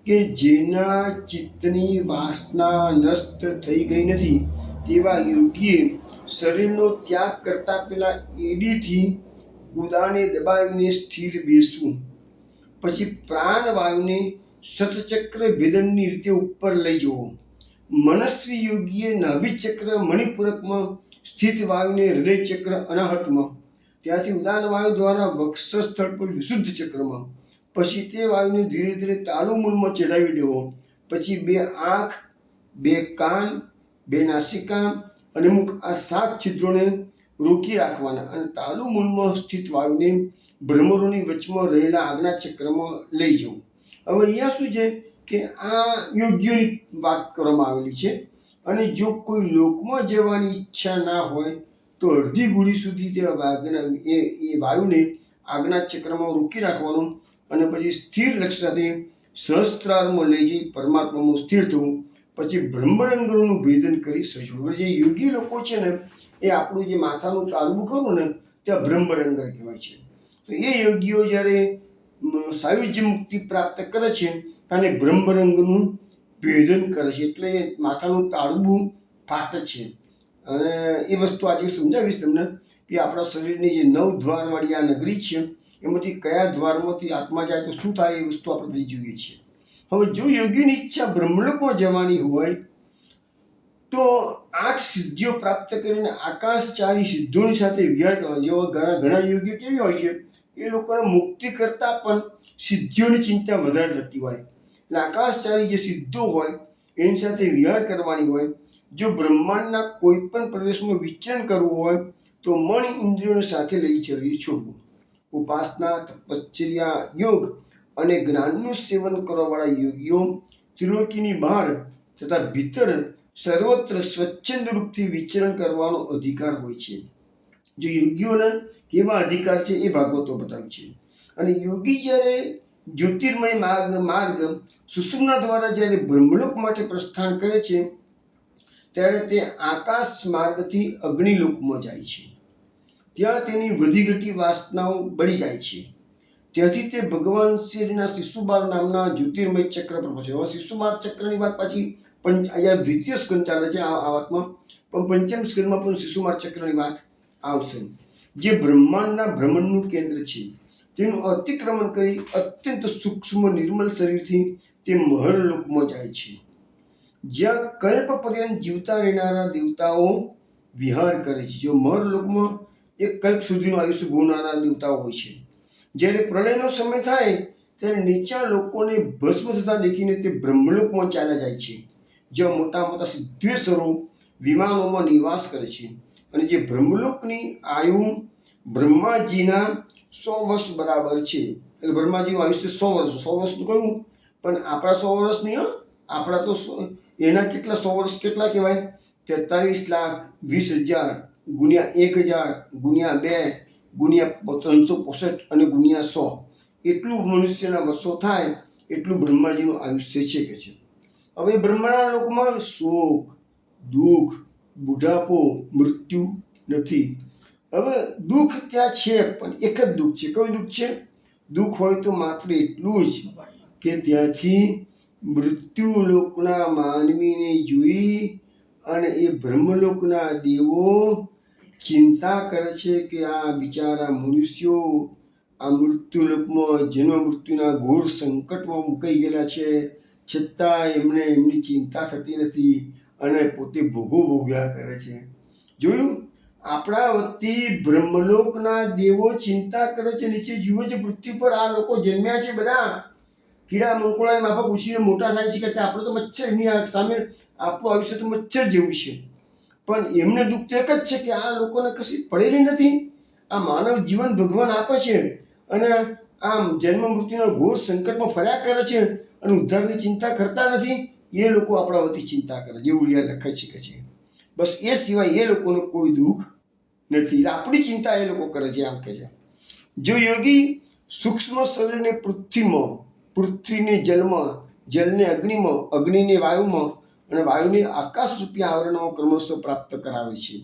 કે જેના ચિત્તની વાસના નષ્ટ થઈ ગઈ નથી તેવા યોગીએ શરીરનો ત્યાગ કરતા પેલા એડીથી ગુદાને દબાવીને સ્થિર બેસવું. પછી પ્રાણવાયુને શતચક્ર ભેદનની રીતે ઉપર લઈ જવો. મનસ્વી યોગીએ નાભિચક્ર મણિપૂરકમાં સ્થિત વાયુને હૃદયચક્ર અનાહતમાં, ત્યાંથી ઉદાન વાયુ દ્વારા વક્ષસ્થળ પર વિશુદ્ધ ચક્રમાં, પછી તે વાયુને ધીરે ધીરે તાલુમૂલમાં ચડાવી દેવો. પછી 2 આંખ, 2 કાન, 2 નાસિકા અને મુખ, આ 7 છિદ્રોને રોકી રાખવાના અને તાલુમૂલમાં સ્થિત વાયુને ભ્રમરોની વચમાં રહેલા આજ્ઞા ચક્રમાં લઈ જવું. હવે અહીંયા શું છે કે આ યોગ્યની વાત કરવામાં આવેલી છે. અને જો કોઈ લોકમાં જવાની ઈચ્છા ના હોય તો અડધી ઘૂડી સુધી તે વાયુને આજ્ઞા ચક્રમાં રોકી રાખવાનું અને પછી સ્થિર લક્ષ્ય સાથે સહસ્ત્રારમાં લઈ જઈ પરમાત્મામાં સ્થિર થવું. પછી બ્રહ્મરંગોનું ભેદન કરી સજવું. જે યોગી લોકો છે ને એ આપણું જે માથાનું તાલવું ખરું ને ત્યાં બ્રહ્મરંગ કહેવાય છે. તો એ યોગીઓ જ્યારે સાયુજ્ય મુક્તિ પ્રાપ્ત કરે છે અને બ્રહ્મરંગનું ભેદન કરે છે, એટલે માથાનું તાળવું ફાટે છે. અને એ વસ્તુ આજે સમજાવીશ તમને કે આપણા શરીરની જે 9 દ્વારવાળી આ નગરી છે એમાંથી કયા દ્વારમાંથી આત્મા જાય તો શું થાય એ વસ્તુ આપણે બધી જોઈએ છીએ. હવે જો યોગીની ઈચ્છા બ્રહ્મલોકમાં જવાની હોય તો 8 સિદ્ધિઓ પ્રાપ્ત કરીને આકાશચારી સિદ્ધોની સાથે વિહાર કરવા. જેવા ઘણા યોગીઓ કેવી હોય છે, એ લોકોને મુક્તિ કરતાં પણ સિદ્ધિઓની ચિંતા વધારે થતી હોય. એટલે આકાશચારી જે સિદ્ધો હોય એની સાથે વિહાર કરવાની હોય. જો બ્રહ્માંડના કોઈ પણ પ્રદેશમાં વિચરણ કરવું હોય તો મન ઇન્દ્રિયોને સાથે લઈ છોડવું. ઉપાસના, તપશ્ચર્યા, યોગ અને જ્ઞાનનું સેવન કરવાવાળા યોગીઓ ત્રિલોકીની બહાર તથા ભીતર સર્વત્ર સ્વચ્છંદ રૂપથી વિચરણ કરવાનો અધિકાર હોય છે. જો યોગીઓને કેવા અધિકાર છે એ ભાગવતો બતાવે છે. અને યોગી જ્યારે જ્યોતિર્મય માર્ગ સુષુમ્ના દ્વારા જ્યારે બ્રહ્મલોક માટે પ્રસ્થાન કરે છે ત્યારે તે આકાશ માર્ગથી અગ્નિલોકમાં જાય છે. ત્યાં તેની વધી ઘટી વાસનાઓ બળી જાય છે. ત્યાંથી તે ભગવાન શ્રીના શિશુપાલ નામના જ્યોતિર્મય ચક્ર પર પહોંચે. હવે શિશુપાલ ચક્રની વાત પાછી અહીંયા દ્વિતીય સ્કંદ ચાલે છે આ વાતમાં. પણ પંચમ સ્કંદમાં પણ શિશુમાર ચક્રની વાત આવશે, જે બ્રહ્માંડના ભ્રમણનું કેન્દ્ર છે. તેનું અતિક્રમણ કરી અત્યંત સૂક્ષ્મ નિર્મલ શરીરથી તે મહરલોકમાં જાય છે, જ્યાં કલ્પ પર્યંત જીવતા રહેનારા દેવતાઓ વિહાર કરે છે. જો મહરલોકમાં એક કલ્પ સુધીનું આયુષ્ય ભોગવનારા દેવતાઓ હોય છે. જ્યારે પ્રલયનો સમય થાય ત્યારે નીચા લોકોને ભસ્મ થતા દેખીને તે બ્રહ્મલોકમાં ચાલ્યા જાય છે, જ્યાં મોટા મોટા સિદ્ધેશ્વરો વિમાનોમાં નિવાસ કરે છે. અને જે બ્રહ્મલોકની આયુ બ્રહ્માજીના 100 વર્ષ બરાબર છે. એટલે બ્રહ્માજીનું આયુષ્ય 100 વર્ષ. 100 વર્ષ તો કહ્યું, પણ આપણા 100 વર્ષ નહીં. આપણા તો એના કેટલા 100 વર્ષ કેટલા કહેવાય? 43,20,000 ગુણ્યા 1,000 ગુણ્યા 2 ગુણ્યા 365 અને ગુણ્યા 100, એટલું મનુષ્યના વર્ષો થાય એટલું બ્રહ્માજીનું આયુષ્ય છે કે છે. હવે બ્રહ્માના લોકમાં શોક, દુઃખ, બુઢાપો, મૃત્યુ નથી. હવે દુઃખ ત્યાં છે, પણ એક જ દુઃખ છે. કયું દુઃખ છે? દુઃખ હોય તો માત્ર એટલું જ કે ત્યાંથી મૃત્યુ લોકના માનવીને જોઈ અને એ બ્રહ્મલોકના દેવો ચિંતા કરે છે કે આ બિચારા મનુષ્યો આ મૃત્યુલોકમાં જન્મ મૃત્યુના ઘોર સંકટમાં મુકાઈ ગયેલા છે, છતાં એમને એમની ચિંતા થતી નથી અને પોતે ભોગો ભોગ્યા કરે છે. જોયું? આપણા વતી બ્રહ્મલોકના દેવો ચિંતા કરે છે, નીચે જુએ છે પૃથ્વી પર આ લોકો જન્મ્યા છે, બધા કીડા મંકોડાની માફક ઉછીને મોટા થાય છે કે આપણે તો મચ્છરની સામે આપણું આયુષ્ય તો મચ્છર જેવું છે. પણ એમને દુઃખ તો એક જ છે કે આ લોકોને કશી પડેલી નથી. આ માનવ જીવન ભગવાન આપે છે અને આમ જન્મ મૃત્યુના ઘોર સંકટમાં ફર્યા કરે છે અને ઉદ્ધારની ચિંતા કરતા નથી. એ લોકો આપણા વતી ચિંતા કરે, જેવું લખે છે કે છે. બસ એ સિવાય એ લોકોને કોઈ દુઃખ નથી. આપણી ચિંતા એ લોકો કરે છે, આમ કે છે. જો યોગી સૂક્ષ્મ શરીરને પૃથ્વીમાં, પૃથ્વીને જલમાં, જલને અગ્નિમાં, અગ્નિને વાયુમાં અને વાયુને આકાશ રૂપી આવરણમાં ક્રમશઃ પ્રાપ્ત કરાવે છે.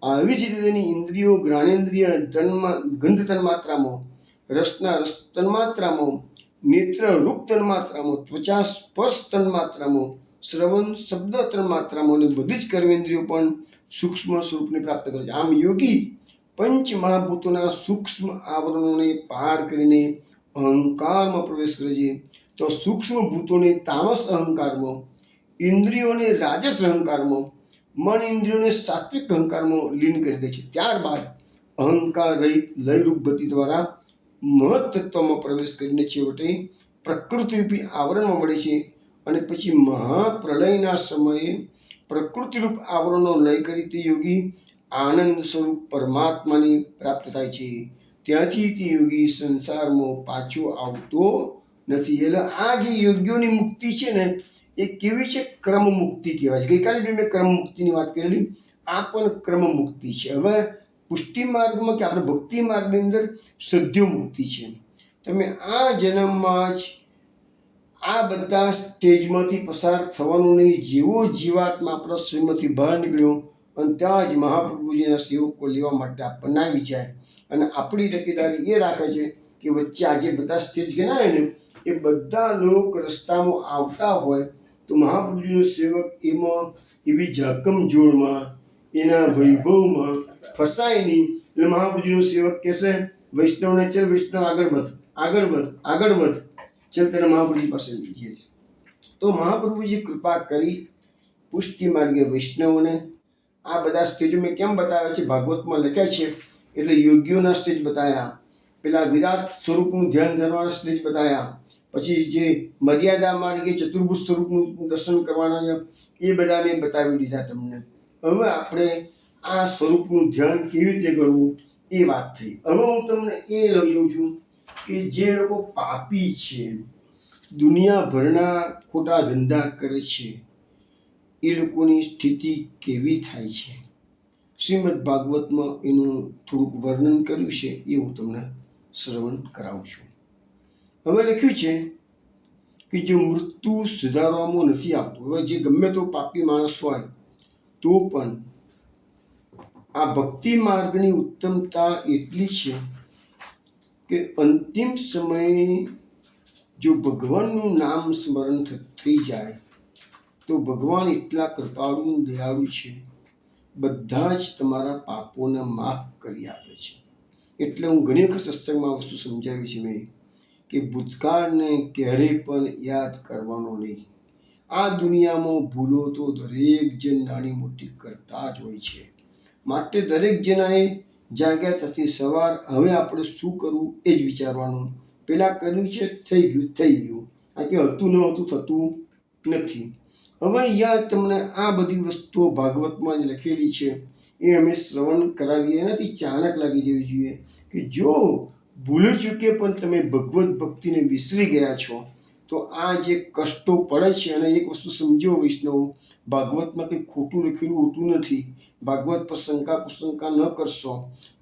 આવી જ રીતે તેની ઇન્દ્રિયો જ્ઞાનેન્દ્રિય ગંધ તન્માત્રામાં, રસના રસ તન્માત્રામાં, નેત્ર રૂપ તન્માત્રામાં, ત્વચા સ્પર્શ તન્માત્રામાં, શ્રવણ શબ્દ તન્માત્રામાં અને બધી જ કર્મેન્દ્રિયો પણ સૂક્ષ્મ સ્વરૂપને પ્રાપ્ત કરે છે. આમ યોગી પંચ મહાભૂતોના સૂક્ષ્મ આવરણોને પાર કરીને અહંકારમાં પ્રવેશ કરે છે. તો સૂક્ષ્મ ભૂતોને તામસ અહંકારમાં, ઇન્દ્રિયોને રાજસ અહંકારમાં, મન ઇન્દ્રિયોને સાત્વિક અહંકારમાં લીન કરી દે છે. ત્યારબાદ અહંકાર રહિત લયરૂપ ગતિ દ્વારા મહત્તત્વમાં પ્રવેશ કરીને છેવટે પ્રકૃતિરૂપી આવરણમાં મળે છે અને પછી મહાપ્રલયના સમયે પ્રકૃતિરૂપ આવરણનો લય કરી તે યોગી આનંદ સ્વરૂપ પરમાત્માની પ્રાપ્ત થાય છે. ત્યાંથી તે યોગી સંસારમાં પાછો આવતો નથી. એટલે આ જે યોગ્યોની મુક્તિ છે ને, એ કેવી છે? ક્રમ મુક્તિ કહેવાય છે. ગઈકાલે બી મેં ક્રમ મુક્તિની વાત કરેલી, આ પણ ક્રમ મુક્તિ છે. હવે પુષ્ટિ માર્ગમાં કે આપણે ભક્તિ માર્ગની અંદર સદ્યો મુક્તિ છે. તમે આ જન્મમાં જ આ બધા સ્ટેજમાંથી પસાર થવાનું નહીં. જેવો જીવાત્મા આપણા શરીરમાંથી બહાર નીકળ્યો અને ત્યાં જ મહાપ્રભુજીના સેવકો લેવા માટે આપણને આવી જાય અને આપણી તકેદારી એ રાખે છે કે વચ્ચે આજે બધા સ્ટેજ ગણાય ને, એ બધા લોકો રસ્તામાં આવતા હોય તો મહાપ્રભુજીનો સેવક એમાં એવી ઝાકમ જોડમાં, એના વૈભવમાં ફસાય નહીં. એટલે મહાપ્રભુજીનો સેવક કહેશે વૈષ્ણવને, ચલ વૈષ્ણવ આગળ વધ, આગળ વધ, આગળ વધ, ચલ તને મહાપ્રભુજી પાસે લઈ જઈએ. તો મહાપ્રભુજી કૃપા કરી પુષ્ટિ માર્ગે વૈષ્ણવોને આ બધા સ્ટેજો મેં કેમ બતાવ્યા છે? ભાગવતમાં લખ્યા છે એટલે યોગ્યોના સ્ટેજ બતાવ્યા, પેલા વિરાટ સ્વરૂપનું ધ્યાન ધરવાના સ્ટેજ બતાવ્યા, પછી જે મર્યાદા માર્ગે ચતુર્ભુજ સ્વરૂપનું દર્શન કરવાના છે એ બધા મેં બતાવી દીધા તમને. હવે આપણે આ સ્વરૂપનું ધ્યાન કેવી રીતે કરવું એ વાત થઈ. હવે હું તમને એ લઈ જાઉં છું કે જે લોકો પાપી છે, દુનિયાભરના ખોટા ધંધા કરે છે, એ લોકોની સ્થિતિ કેવી થાય છે? શ્રીમદ ભાગવતમાં એનું થોડુંક વર્ણન કર્યું છે, એ હું તમને શ્રવણ કરાવું છું. હવે લખ્યું છે કે જો મૃત્યુ સુધારવામાં નથી આવતું, હવે જે ગમે તો પાપી માણસ હોય તો પણ આ ભક્તિ માર્ગની ઉત્તમતા એટલી છે કે અંતિમ સમયે જો ભગવાનનું નામ સ્મરણ થઈ જાય તો ભગવાન એટલા કૃપાળુ દયાળુ છે બધા જ તમારા પાપોને માફ કરી આપે છે. એટલે હું ઘણી વખત સત્સંગમાં વસ્તુ સમજાવી છે મેં કે ભૂતકાળને ક્યારેય પણ યાદ કરવાનો નહીં. આ દુનિયામાં ભૂલો તો દરેક જણ નાની મોટી કરતા જ હોય છે. માટે દરેક જણાએ જાગ્યા થતી સવાર હવે આપણે શું કરવું એ જ વિચારવાનું. પહેલાં કર્યું છે, થઈ ગયું. આ કે હતું ન હતું થતું નથી. હવે અહીંયા તમને આ બધી વસ્તુઓ ભાગવતમાં જ લખેલી છે એ અમે શ્રવણ કરાવીએ. એનાથી ચાણક લાગી જવી જોઈએ કે જો ભૂલી ચૂકે પણ તમે ભગવત ભક્તિને વિસરી ગયા છો તો આ જે કષ્ટો પડે છે. અને એક વસ્તુ સમજો વૈષ્ણવ, ભાગવતમાં કંઈ ખોટું લખેલું હોતું નથી. ભાગવત પર શંકા કુશંકા ન કરશો.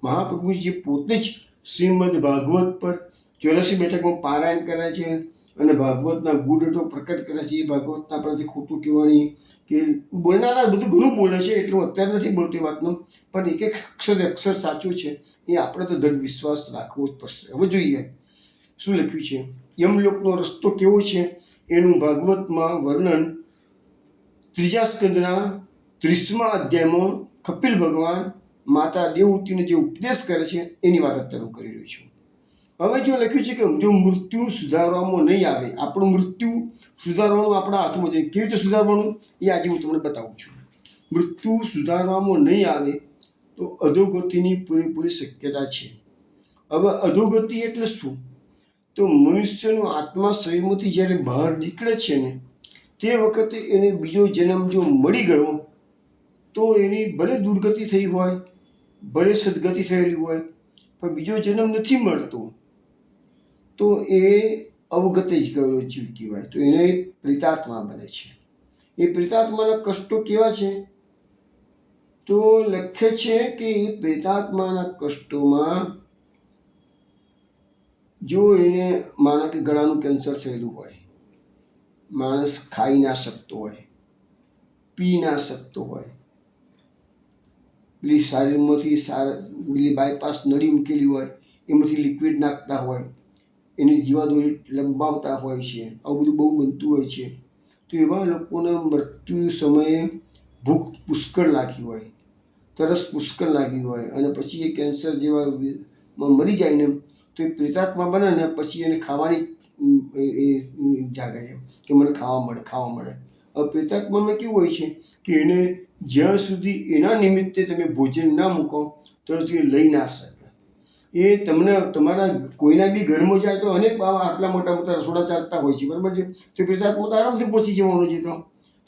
મહાપ્રભુજી પોતે જ શ્રીમદ ભાગવત પર 84 બેઠકમાં પારાયણ કરે છે અને ભાગવતના ગુણ પ્રકટ કરે છે. એ ભાગવતના આપણાથી ખોટું કહેવાની કે બોલનારા બધું ઘણું બોલે છે, એટલું અત્યારે નથી બોલતી વાતનું, પણ એક એક અક્ષર સાચું છે. એ આપણે તો દૃઢ વિશ્વાસ રાખવો જ પડશે. હવે જોઈએ શું લખ્યું છે. યમલોકનો રસ્તો કેવો છે એનું ભાગવતમાં વર્ણન 3 સ્કંદના 30મા અધ્યાયમાં કપિલ ભગવાન માતા દેવહૂતિને જે ઉપદેશ કરે છે એની વાત અત્યારે હું કરી રહ્યો છું. હવે જો લખ્યું છે કે જો મૃત્યુ સુધારવામાં નહીં આવે, આપણું મૃત્યુ સુધારવાનું આપણા હાથમાં છે. કેવી રીતે સુધારવાનું એ આજે હું તમને બતાવું છું. મૃત્યુ સુધારવામાં નહીં આવે તો અધોગતિની પૂરેપૂરી શક્યતા છે. હવે અધોગતિ એટલે શું? તો મનુષ્યનો આત્મા શરીરમાંથી જ્યારે બહાર નીકળે છે ને તે વખતે એને બીજો જન્મ જો મળી ગયો તો એની ભલે દુર્ગતિ થઈ હોય, ભલે સદગતિ થયેલી હોય, પણ બીજો જન્મ નથી મળતો તો એ અવગતે જ ગયેલો જીવ કહેવાય. તો એને પ્રેતાત્મા બને છે. એ પ્રેતાત્માના કષ્ટો કેવા છે? તો લખે છે કે એ પ્રેતાત્માના કષ્ટોમાં જો એને માનો કે ગળાનું કેન્સર થયેલું હોય, માણસ ખાઈ ના શકતો હોય, પી ના શકતો હોય, પેલી શરીરમાંથી પેલી બાયપાસ નળી મૂકેલી હોય એમાંથી લિક્વિડ નાખતા હોય, એની જીવાદોરી લંબાવતા હોય છે, આવું બધું બહુ બનતું હોય છે. તો એવા લોકોને મૃત્યુ સમયે ભૂખ પુષ્કળ લાગી હોય, તરસ પુષ્કળ લાગી હોય અને પછી એ કેન્સર જેવા મરી જાય ને તો એ પ્રેતાત્મા બને ને પછી એને ખાવાની એ જાગે છે કે મને ખાવા મળે. હવે પ્રેતાત્મામાં કેવું હોય છે કે એને જ્યાં સુધી એના નિમિત્તે તમે ભોજન ના મૂકો તો એ લઈ ના શકે. એ તમને તમારા કોઈના બી ઘરમાં જાય તો અનેક આટલા મોટા મોટા રસોડા ચાલતા હોય છે, બરાબર છે. તો પ્રેતાત્મા તો આરામથી પહોંચી જવાનું છે.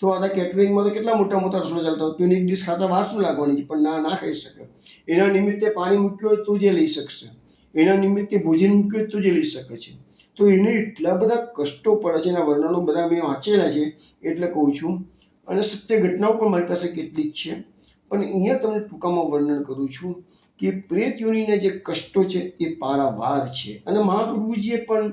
તો આ કેટરિંગમાં તો કેટલા મોટા મોટા રસોડા ચાલતા હોય તો એને એક ડીશ ખાતા વાર શું લાગવાની છે, પણ ના ખાઈ શકે. એના નિમિત્તે પાણી મૂક્યું હોય તો જ એ લઈ શકશે, એના નિમિત્તે ભોજન મૂક્યું હોય તો જ એ લઈ શકે છે. તો એને એટલા બધા કષ્ટો પડે છે. એના વર્ણનો બધા મેં વાંચેલા છે એટલે કહું છું. અને સત્ય ઘટનાઓ પણ મારી પાસે કેટલીક છે, પણ અહીંયા તમને ટૂંકામાં વર્ણન કરું છું કે પ્રેત યોનિના જે કષ્ટો છે એ પારાવાર છે. અને મહાપ્રભુજીએ પણ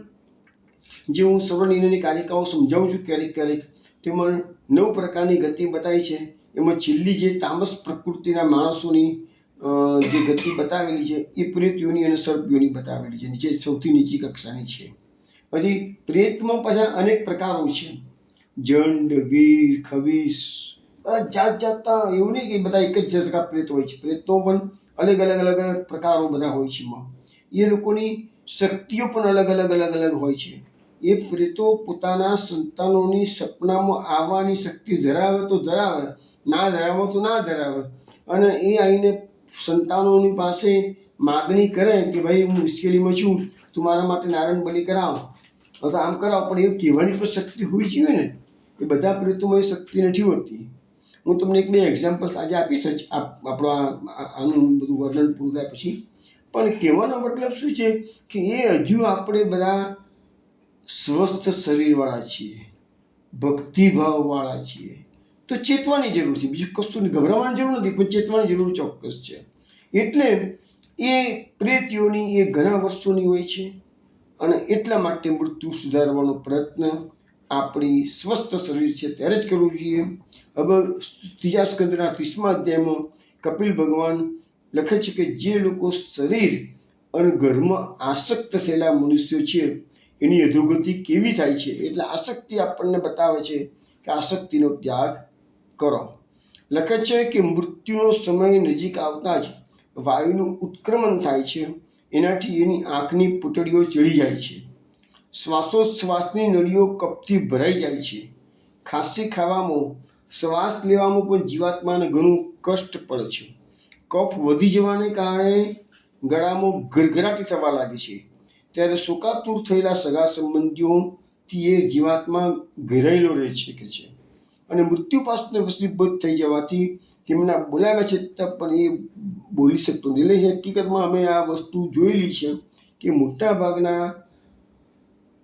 જે હું સર્વનિર્ણયની કારિકાઓ સમજાવું છું ક્યારેક તેમાં 9 પ્રકારની ગતિ બતાવી છે. એમાં છેલ્લી જે તામસ પ્રકૃતિના માણસોની જે ગતિ બતાવેલી છે એ પ્રેત યોની અને સર્પ યોની બતાવેલી છે, જે સૌથી નીચી કક્ષાની છે. પછી પ્રેતમાં પાછા અનેક પ્રકારો છે. જંડ, વીર, ખવીસ, જાત જાતના. એવું નહીં કે બધા એક જ જાતના પ્રેત હોય છે. પ્રેતો પણ અલગ પ્રકારો બધા હોય છે. એ લોકોની શક્તિઓ પણ અલગ હોય છે. એ પ્રેતો પોતાના સંતાનોની સપનામાં આવવાની શક્તિ ધરાવે તો ધરાવે, ના ધરાવે તો ના ધરાવે. અને એ આવીને સંતાનોની પાસે માગણી કરે કે ભાઈ હું મુશ્કેલીમાં છું, તું મારા માટે નારાયણ બલિ કરાવ અથવા આમ કરાવ. પણ એવું કહેવાની પણ શક્તિ હોવી જોઈએ ને. એ બધા પ્રેતોમાં એ શક્તિ નથી હોતી. હું તમને 1-2 એક્ઝામ્પલ્સ આજે આપીશ જ આપણો આનું બધું વર્ણન પૂરું થાય પછી. પણ કહેવાનો મતલબ શું છે કે એ હજુ આપણે બધા સ્વસ્થ શરીરવાળા છીએ, ભક્તિભાવવાળા છીએ, તો ચેતવાની જરૂર છે. બીજું કશું નહીં, ગભરાવાની જરૂર નથી, પણ ચેતવાની જરૂર ચોક્કસ છે. એટલે એ પ્રેત યોની એ ઘણા વર્ષોની હોય છે અને એટલા માટે મૃત્યુ સુધારવાનો પ્રયત્ન આપણી સ્વસ્થ શરીર છે ત્યારે જ કરવું જોઈએ. હવે 3 સ્કંદના 30મા અધ્યાયમાં કપિલ ભગવાન લખે છે કે જે લોકો શરીર અને ઘરમાં આસક્ત થયેલા મનુષ્યો છે એની અધોગતિ કેવી થાય છે. એટલે આસક્તિ આપણને બતાવે છે કે આસક્તિનો ત્યાગ કરો. લખે છે કે મૃત્યુનો સમય નજીક આવતા જ વાયુનું ઉત્ક્રમણ થાય છે, એનાથી એની આંખની પૂતળીઓ ચડી જાય છે, શ્વાસોચ્છ્વાસની નળીઓ કપથી ભરાઈ જાય છે, ખાંસી ખાવામાં, શ્વાસ લેવામાં પણ જીવાત્માને ઘણું કષ્ટ પડે છે, કફ વધી જવાને કારણે ગળામાં ગરગરાટી થવા લાગે છે, ત્યારે શોકાતુર થયેલા સગા સંબંધીઓથી એ જીવાત્મા ઘેરાયેલો રહે છે અને મૃત્યુ પાસને વસીભૂત થઈ જવાથી તેમના બોલાવ્યા છતાં પણ એ બોલી શકતો નથી. એટલે હકીકતમાં અમે આ વસ્તુ જોયેલી છે કે મોટા ભાગના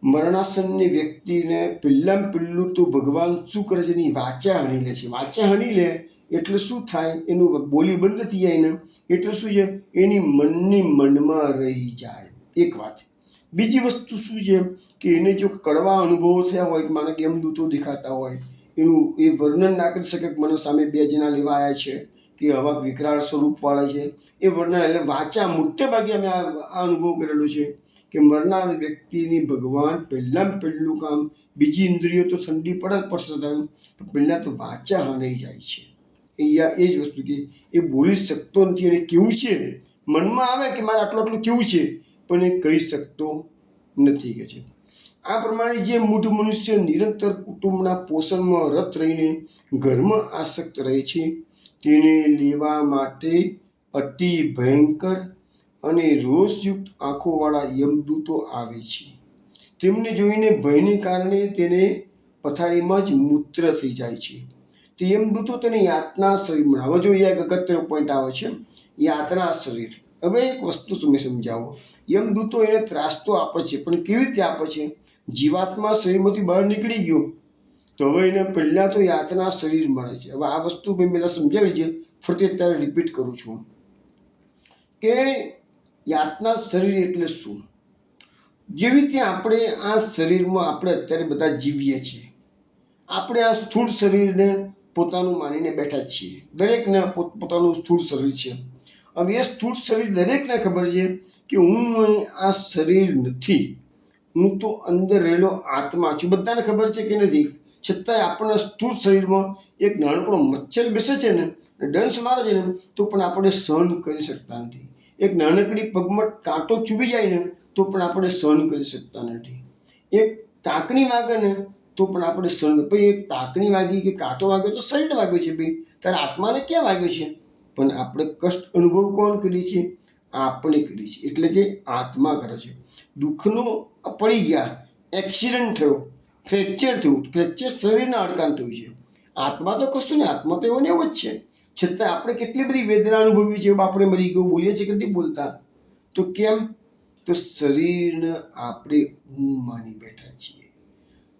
મરણાસન્ન વ્યક્તિને પહેલું તો ભગવાન શું કરે છે, એની વાચા હણી લે છે. વાચા હણી લે એટલે શું થાય, એનું બોલી બંધ થઈ જાય ને એટલે શું છે, એની મનની મનમાં રહી જાય. એક વાત. બીજી વસ્તુ શું છે કે એને જો કડવા અનુભવો થયા હોય, માનો કે યમદૂતો દેખાતા હોય, એનું એ વર્ણન ના કરી શકે કે મને સામે 2 જણા લેવા આવ્યા છે કે આવા વિકરાળ સ્વરૂપવાળા છે, એ વર્ણન એટલે વાચા મોટે ભાગે અમે આ અનુભવ કરેલો છે કે મરનાર વ્યક્તિની ભગવાન પહેલું કામ, બીજી ઇન્દ્રિયો તો ઠંડી પડશે, પહેલાં તો વાચા હણાઈ જાય છે. એ જ વસ્તુ કે એ બોલી શકતો નથી અને કેવું છે, મનમાં આવે કે મારે આટલું કેવું છે, પણ એ કહી શકતો નથી કે છે. આ પ્રમાણે જે મૂઢ મનુષ્ય નિરંતર કુટુંબના પોષણમાં રત રહીને ઘરમાં આસક્ત રહે છે, તેને લેવા માટે અતિ ભયંકર અને રોષયુક્ત આંખોવાળા યમદૂતો આવે છે. તેમને જોઈને ભયને કારણે તેને પથારીમાં જ મૂત્ર થઈ જાય છે. તે યમદૂતો તેને યાતના શરીરમાં, હવે જો એક અગત્યનો પોઈન્ટ આવે છે, યાતના શરીર. હવે એક વસ્તુ તમે સમજાવો, યમદૂતો એને ત્રાસ તો આપે છે, પણ કેવી રીતે આપે છે? જીવાત્મા શરીરમાંથી બહાર નીકળી ગયો તો હવે એને પહેલાં તો યાતના શરીર મળે છે. હવે આ વસ્તુ મેં પહેલાં સમજાવી છે, ફરીથી અત્યારે રિપીટ કરું છું કે યાતના શરીર એટલે શું. જેવી રીતે આપણે આ શરીરમાં આપણે અત્યારે બધા જીવીએ છીએ, આપણે આ સ્થૂળ શરીરને પોતાનું માનીને બેઠા છીએ, દરેકને પોતાનું સ્થૂળ શરીર છે. હવે એ સ્થૂળ શરીર દરેકને ખબર છે કે હું આ શરીર નથી, હું તો અંદર રહેલો આત્મા છું. બધાને ખબર છે કે નથી, છતાંય આપણને સ્થૂળ શરીરમાં એક નાનકડો મચ્છર બેસે છે ને, ડંસ મારે છે ને, તો પણ આપણે સહન કરી શકતા નથી. એક નાનકડી પગમાં કાંટો ચૂવી જાય ને તો પણ આપણે સહન કરી શકતા નથી. એક કાંકણી વાગે ને તો પણ આપણે સહન, ભાઈ એક કાંકણી વાગી કે કાંટો વાગ્યો તો શરીર વાગ્યો છે, ભાઈ તારા આત્માને ક્યાં વાગ્યો છે? પણ આપણે કષ્ટ અનુભવ કોણ કરીએ છીએ? આપણે કરીએ છીએ, એટલે કે આત્મા કરે છે. દુઃખનો પડી ગયા, એક્સિડન્ટ થયો, ફ્રેક્ચર થયું, ફ્રેક્ચર શરીરના હાડકાં થયું છે, આત્મા તો કશું નહીં, આત્મા તો એવો ને એવો જ છે. છતાં આપણે કેટલી બધી વેદના અનુભવીએ છીએ, આપણે મરી ગયું બોલીએ છીએ કે નથી બોલતા? તો કેમ? તો શરીરને આપણે હું માની બેઠા છીએ.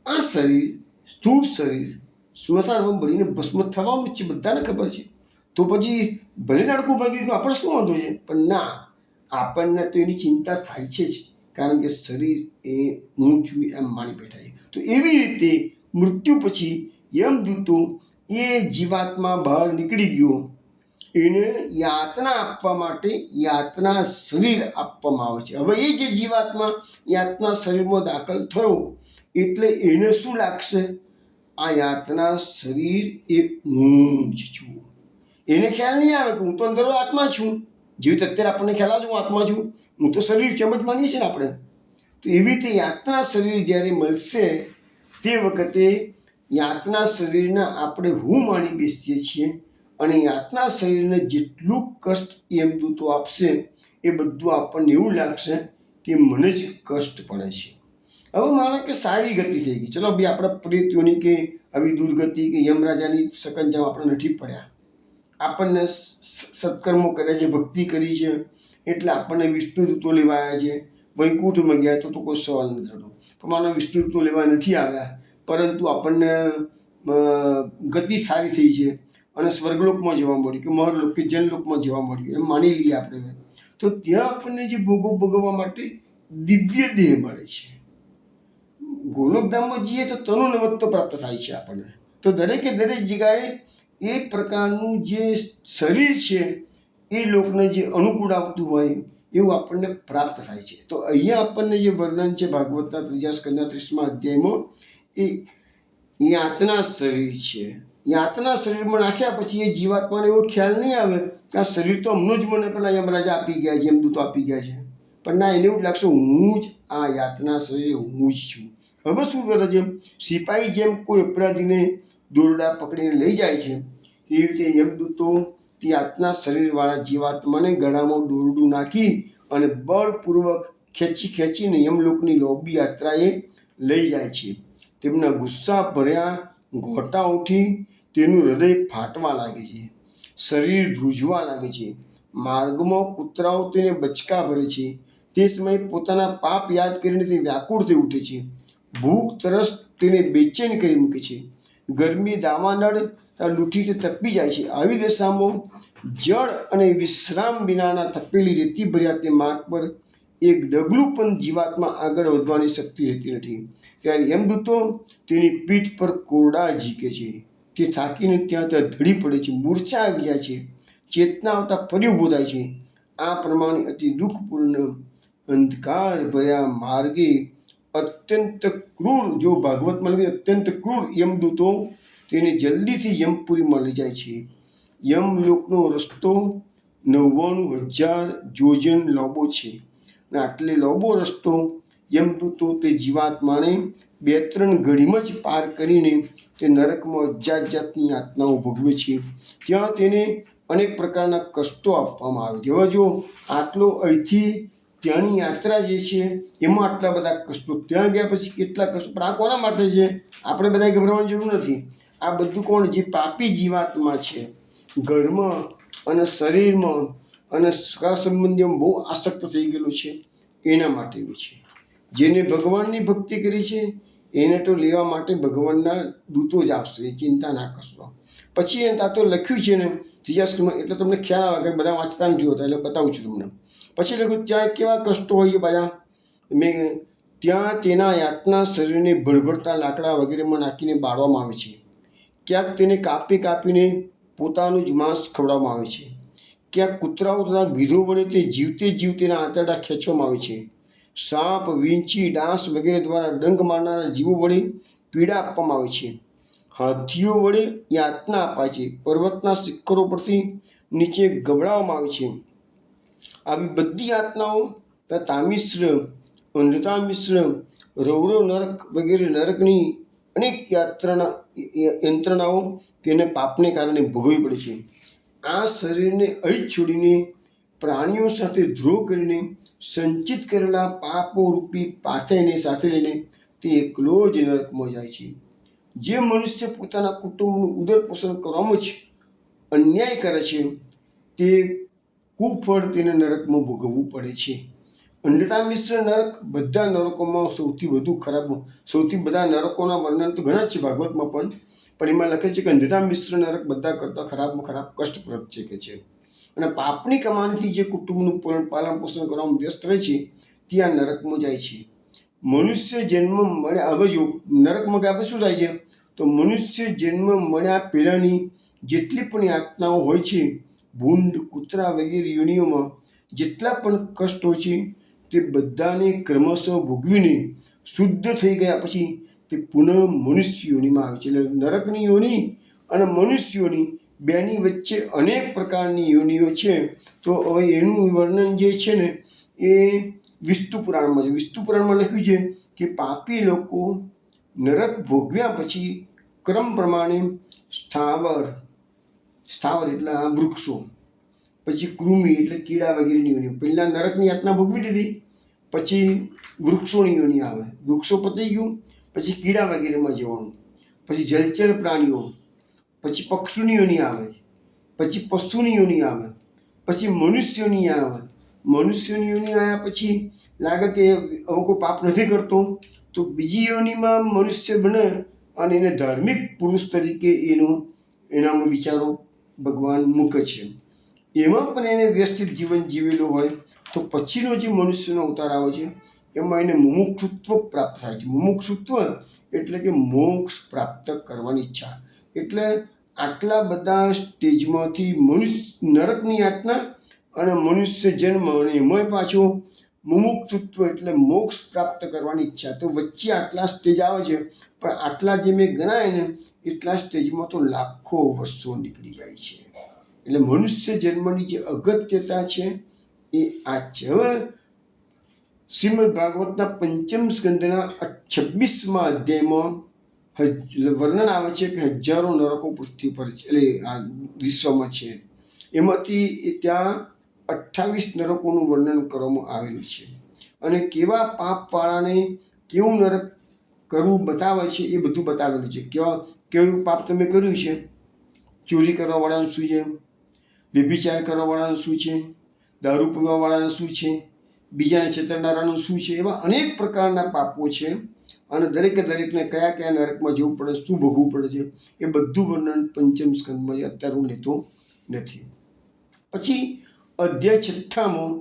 આ શરીર, સ્થૂળ શરીર સ્મશાનમાં બળીને ભસ્મ થવાનું જ છે, બધાને ખબર છે. તો પછી ભલે નાડકું ભાગી ગયું, આપણે શું વાંધો છે? પણ ના, આપણને તો એની ચિંતા થાય છે જ, કારણ કે શરીર એ હું છું એમ માની બેઠા છે. તો એવી રીતે મૃત્યુ પછી યમદૂતો એ જીવાત્મા બહાર નીકળી ગયો, એને યાતના આપવા માટે યાતના શરીર આપવામાં આવે છે. હવે એ જે જીવાત્મા યાતના શરીરમાં દાખલ થયો એટલે એને શું લાગશે? આ યાતના શરીર એ હું જ છું. એને ખ્યાલ નહીં આવે કે હું તો અંદર આત્મા છું. જેવી રીતે અત્યારે આપણને ખ્યાલ આવે હું આત્મા છું, હું તો શરીર છે એમ જ માનીએ છીએ ને આપણે. તો એવી રીતે યાતના શરીર જ્યારે મળશે તે વખતે યાતના શરીરને આપણે હું માની બેસીએ છીએ અને યાતના શરીરને જેટલું કષ્ટ યમદૂતો આપશે એ બધું આપણને એવું લાગશે કે મને જ કષ્ટ પડે છે. હવે માનો કે સારી ગતિ થઈ ગઈ, ચલો ભાઈ આપણે પ્રેતીઓની કે આવી દુર્ગતિ કે યમરાજાની સકંજામાં આપણે નથી પડ્યા, આપણને સત્કર્મો કર્યા છે, ભક્તિ કરી છે, એટલે આપણને વિષ્ણુદૂતો લેવાયા છે. વૈકુંઠમાં ગયા તો કોઈ સવાલ નથી થતો, પણ માનો વિષ્ણુદૂતો લેવા નથી આવ્યા, પરંતુ આપણને ગતિ સારી થઈ છે અને સ્વર્ગલોકમાં જવા મળ્યું કે મહરલોક કે જનલોકમાં જવા મળ્યું એમ માની લઈએ આપણે. તો ત્યાં આપણને જે ભોગો ભોગવવા માટે દિવ્ય દેહ મળે છે. ગોલોકધામમાં જઈએ તો તનુનવત્વ પ્રાપ્ત થાય છે આપણને. તો દરેકે દરેક જગ્યાએ એ પ્રકારનું જે શરીર છે એ લોકને જે અનુકૂળ આવતું હોય એવું આપણને પ્રાપ્ત થાય છે. તો અહીંયા આપણને જે વર્ણન છે ભાગવતના 3 સ્કંદના 30મા અધ્યાયમાં એ યાતના શરીર છે. યાતના શરીરમાં નાખ્યા પછી એ જીવાત્માને એવો ખ્યાલ નહીં આવે કે આ શરીર તો હમણાં જ મને પેલા યમરાજા આપી ગયા છે, યમદૂતો આપી ગયા છે, પણ ના, એને એવું લાગશે હું જ આ યાતના શરીર હું જ છું. હવે શું કરે છે? સિપાહી જેમ કોઈ અપરાધીને દોરડા પકડીને લઈ જાય છે, એવી રીતે યમદૂતો તે યાતના શરીરવાળા જીવાત્માને ગળામાં દોરડું નાખી અને બળપૂર્વક ખેંચીને યમલોકની લોબી યાત્રાએ લઈ જાય છે. તેમના ગુસ્સા ભર્યા ઘોટા ઉઠી તેનું હૃદય ફાટવા લાગે છે, શરીર ધ્રુજવા લાગે છે. માર્ગમાં કૂતરાઓ તેને બચકા ભરે છે. તે સમયે પોતાના પાપ યાદ કરીને તે વ્યાકુળ થઈ ઉઠે છે. ભૂખ તરસ તેને બેચેન કરી મૂકે છે. ગરમી દાવાનળ લૂંટી તે તપી જાય છે. આવી દશામાં જળ અને વિશ્રામ વિનાના તપેલી રેતી ભર્યા તે માર્ગ પર એક ડગલું પણ જીવાત્મા આગળ વધવાની શક્તિ રહેતી નથી. ત્યારે યમદૂતો તેની પીઠ પર કોરડા ઝીકે છે. તે થાકીને ત્યાં ધડી પડે છે, મૂર્છા આવી જાય છે. ચેતના આવતા ફરી ઊભો થાય છે. આ પ્રમાણે અતિ દુઃખપૂર્ણ અંધકાર ભર્યા માર્ગે અત્યંત ક્રૂર, જો ભાગવતમાં લખ્યું અત્યંત ક્રૂર યમદૂતો તેને જલ્દીથી યમપુરીમાં લઈ જાય છે. યમલોકનો રસ્તો 99,000 યોજન લાંબો છે, અને આટલે લાંબો રસ્તો યમદૂતો તે જીવાત્માને 2-3 ઘડીમાં જ પાર કરીને તે નરકમાં જાતની યાતનાઓ ભોગવે છે. ત્યાં તેને અનેક પ્રકારના કષ્ટો આપવામાં આવે છે. હવે જો આટલો અહીંથી ત્યાંની યાત્રા જે છે એમાં આટલા બધા કષ્ટો, ત્યાં ગયા પછી કેટલા કષ્ટો, પણ આ કોના માટે છે? આપણે બધાએ ગભરાવાની જરૂર નથી. આ બધું કોણ? જે પાપી જીવાત્મા છે, ઘરમાં અને શરીરમાં અને સગા સંબંધીઓમાં બહુ આસક્ત થઈ ગયેલું છે, એના માટેનું છે. જેને ભગવાનની ભક્તિ કરી છે એને તો લેવા માટે ભગવાનના દૂતો જ આવશે, ચિંતા ના કરશો. પછી એ ત્યાં તો લખ્યું છે ને ત્રીજા શ્લોકમાં, એટલે તમને ખ્યાલ આવે કે બધા વાંચતા નથી હોતા, એટલે બતાવું છું તમને. પછી લખ્યું ત્યાં કેવા કષ્ટો હોય છે પાછા. ત્યાં તેના યાતના શરીરને ભડભડતા લાકડા વગેરેમાં નાખીને બાળવામાં આવે છે. ક્યાંક તેને કાપીને પોતાનું જ માંસ ખવડાવવામાં આવે છે. ક્યાંક કૂતરાઓ તથા ગીધો વડે તે જીવતેના આંતરડા ખેંચવામાં આવે છે. સાપ, વીંછી, ડાંસ વગેરે દ્વારા ડંખ મારનારા જીવો વડે પીડા આપવામાં આવે છે. હાથીઓ વડે યાતના અપાય છે. પર્વતના શિખરો પરથી નીચે ગબડાવવામાં આવે છે. આવી બધી યાતનાઓ તામિશ્ર, અંધતામિશ્ર, રૌરવ નરક વગેરે નરકની અનેક યંત્રણાઓ તેને પાપને કારણે ભોગવવી પડે છે. આ શરીરને અહીં છોડીને પ્રાણીઓ સાથે દ્રોહ કરીને સંચિત કરેલા પાપો રૂપી પાથઈને સાથે લઈને તે એકલો જ નરકમાં જાય છે. જે મનુષ્ય પોતાના કુટુંબનું ઉદરપોષણ કરવામાં જ અન્યાય કરે છે તે કુફળ તેને નરકમાં ભોગવવું પડે છે. અંધતા મિશ્ર નરક બધા નરકોમાં સૌથી વધુ ખરાબ, સૌથી બધા નરકોના વર્ણન તો ઘણા જ છે ભાગવતમાં, પણ એમાં લખે છે કે અંધતા મિશ્ર નરક બધા કરતાં ખરાબમાં ખરાબ કષ્ટપ્રદ છે કે છે. અને પાપની કમાણીથી જે કુટુંબનું પાલન પોષણ કરવામાં વ્યસ્ત રહે છે તે આ નરકમાં જાય છે. મનુષ્ય જન્મ મળ્યા, હવે જો નરકમાં ગયા પછી શું થાય છે? તો મનુષ્ય જન્મ મળ્યા પહેલાંની જેટલી પણ યાતનાઓ હોય છે, ભૂંડ, કૂતરા વગેરે યોનિઓમાં જેટલા પણ કષ્ટ હોય છે તે બધાને ક્રમશઃ ભોગવીને શુદ્ધ થઈ ગયા પછી તે પુનઃ મનુષ્ય યોનિમાં આવે છે. એટલે નરકની યોનિ અને મનુષ્ય યોનિ બેની વચ્ચે અનેક પ્રકારની યોનિઓ છે. તો હવે એનું વર્ણન જે છે ને એ વિષ્ણુ પુરાણમાં છે. વિષ્ણુ પુરાણમાં લખ્યું છે કે પાપી લોકો નરક ભોગવ્યા પછી ક્રમ પ્રમાણે સ્થાવર એટલે આ વૃક્ષો, પછી કૃમિ એટલે કીડા વગેરેની યોનિ. પહેલાં નરકની યાતના ભોગવી દીધી, પછી વૃક્ષોની યોનિ આવે, વૃક્ષો પતી ગયું, પછી કીડા વગેરેમાં જવાનું, પછી જલચર પ્રાણીઓ, પછી પક્ષીની યોનિ આવે, પછી પશુની યોનિ આવે, પછી મનુષ્યોની આવે. મનુષ્યની યોનિ આવ્યા પછી લાગે કે હવે કોઈ પાપ નથી કરતો તો બીજી યોનિમાં મનુષ્ય બને અને એને ધાર્મિક પુરુષ તરીકે એનામાં વિચારો ભગવાન મૂકે છે. એમાં પણ એને વ્યવસ્થિત જીવન જીવેલું હોય તો પછીનો જે મનુષ્યનો અવતાર આવે છે એમાં એને મુમુક્ષુત્વ પ્રાપ્ત થાય છે. મુમુક્ષુત્વ એટલે કે મોક્ષ પ્રાપ્ત કરવાની ઈચ્છા. એટલે આટલા બધા સ્ટેજમાંથી નરકની યાતના અને મનુષ્ય જન્મ, અને એમાંય પાછો મુમુક્ષુત્વ એટલે મોક્ષ પ્રાપ્ત કરવાની ઈચ્છા. તો વચ્ચે આટલા સ્ટેજ આવે છે, પણ આટલા જે મેં ગણાય ને એટલા સ્ટેજમાં તો લાખો વર્ષો નીકળી જાય છે. એટલે મનુષ્ય જન્મની જે અગત્યતા છે એ આ છે. હવે શ્રીમદ ભાગવતના પંચમ સ્કંદના 26મા અધ્યાયમાં વર્ણન આવે છે કે હજારો નરકો પૃથ્વી પર છે, એટલે આ વિશ્વમાં છે. એમાંથી ત્યાં 28 નરકોનું વર્ણન કરવામાં આવેલું છે. અને કેવા પાપવાળાને કેવું નરક કરવું બતાવે છે એ બધું બતાવેલું છે. કેવું પાપ તમે કર્યું છે, ચોરી કરવાવાળાનું શું છે, વ્યભિચાર કરવાવાળાનું શું છે, દારૂ પીવાવાળાનું શું છે, બીજાને છેતરનારાનું શું છે, એવા અનેક પ્રકારના પાપો છે. અને દરેકે દરેકને કયા કયા નરકમાં જવું પડે, શું ભોગવવું પડે છે, એ બધું વર્ણન પંચમ સ્કંદમાં અત્યારે હું લેતો નથી. પછી અધ્યાય 6માં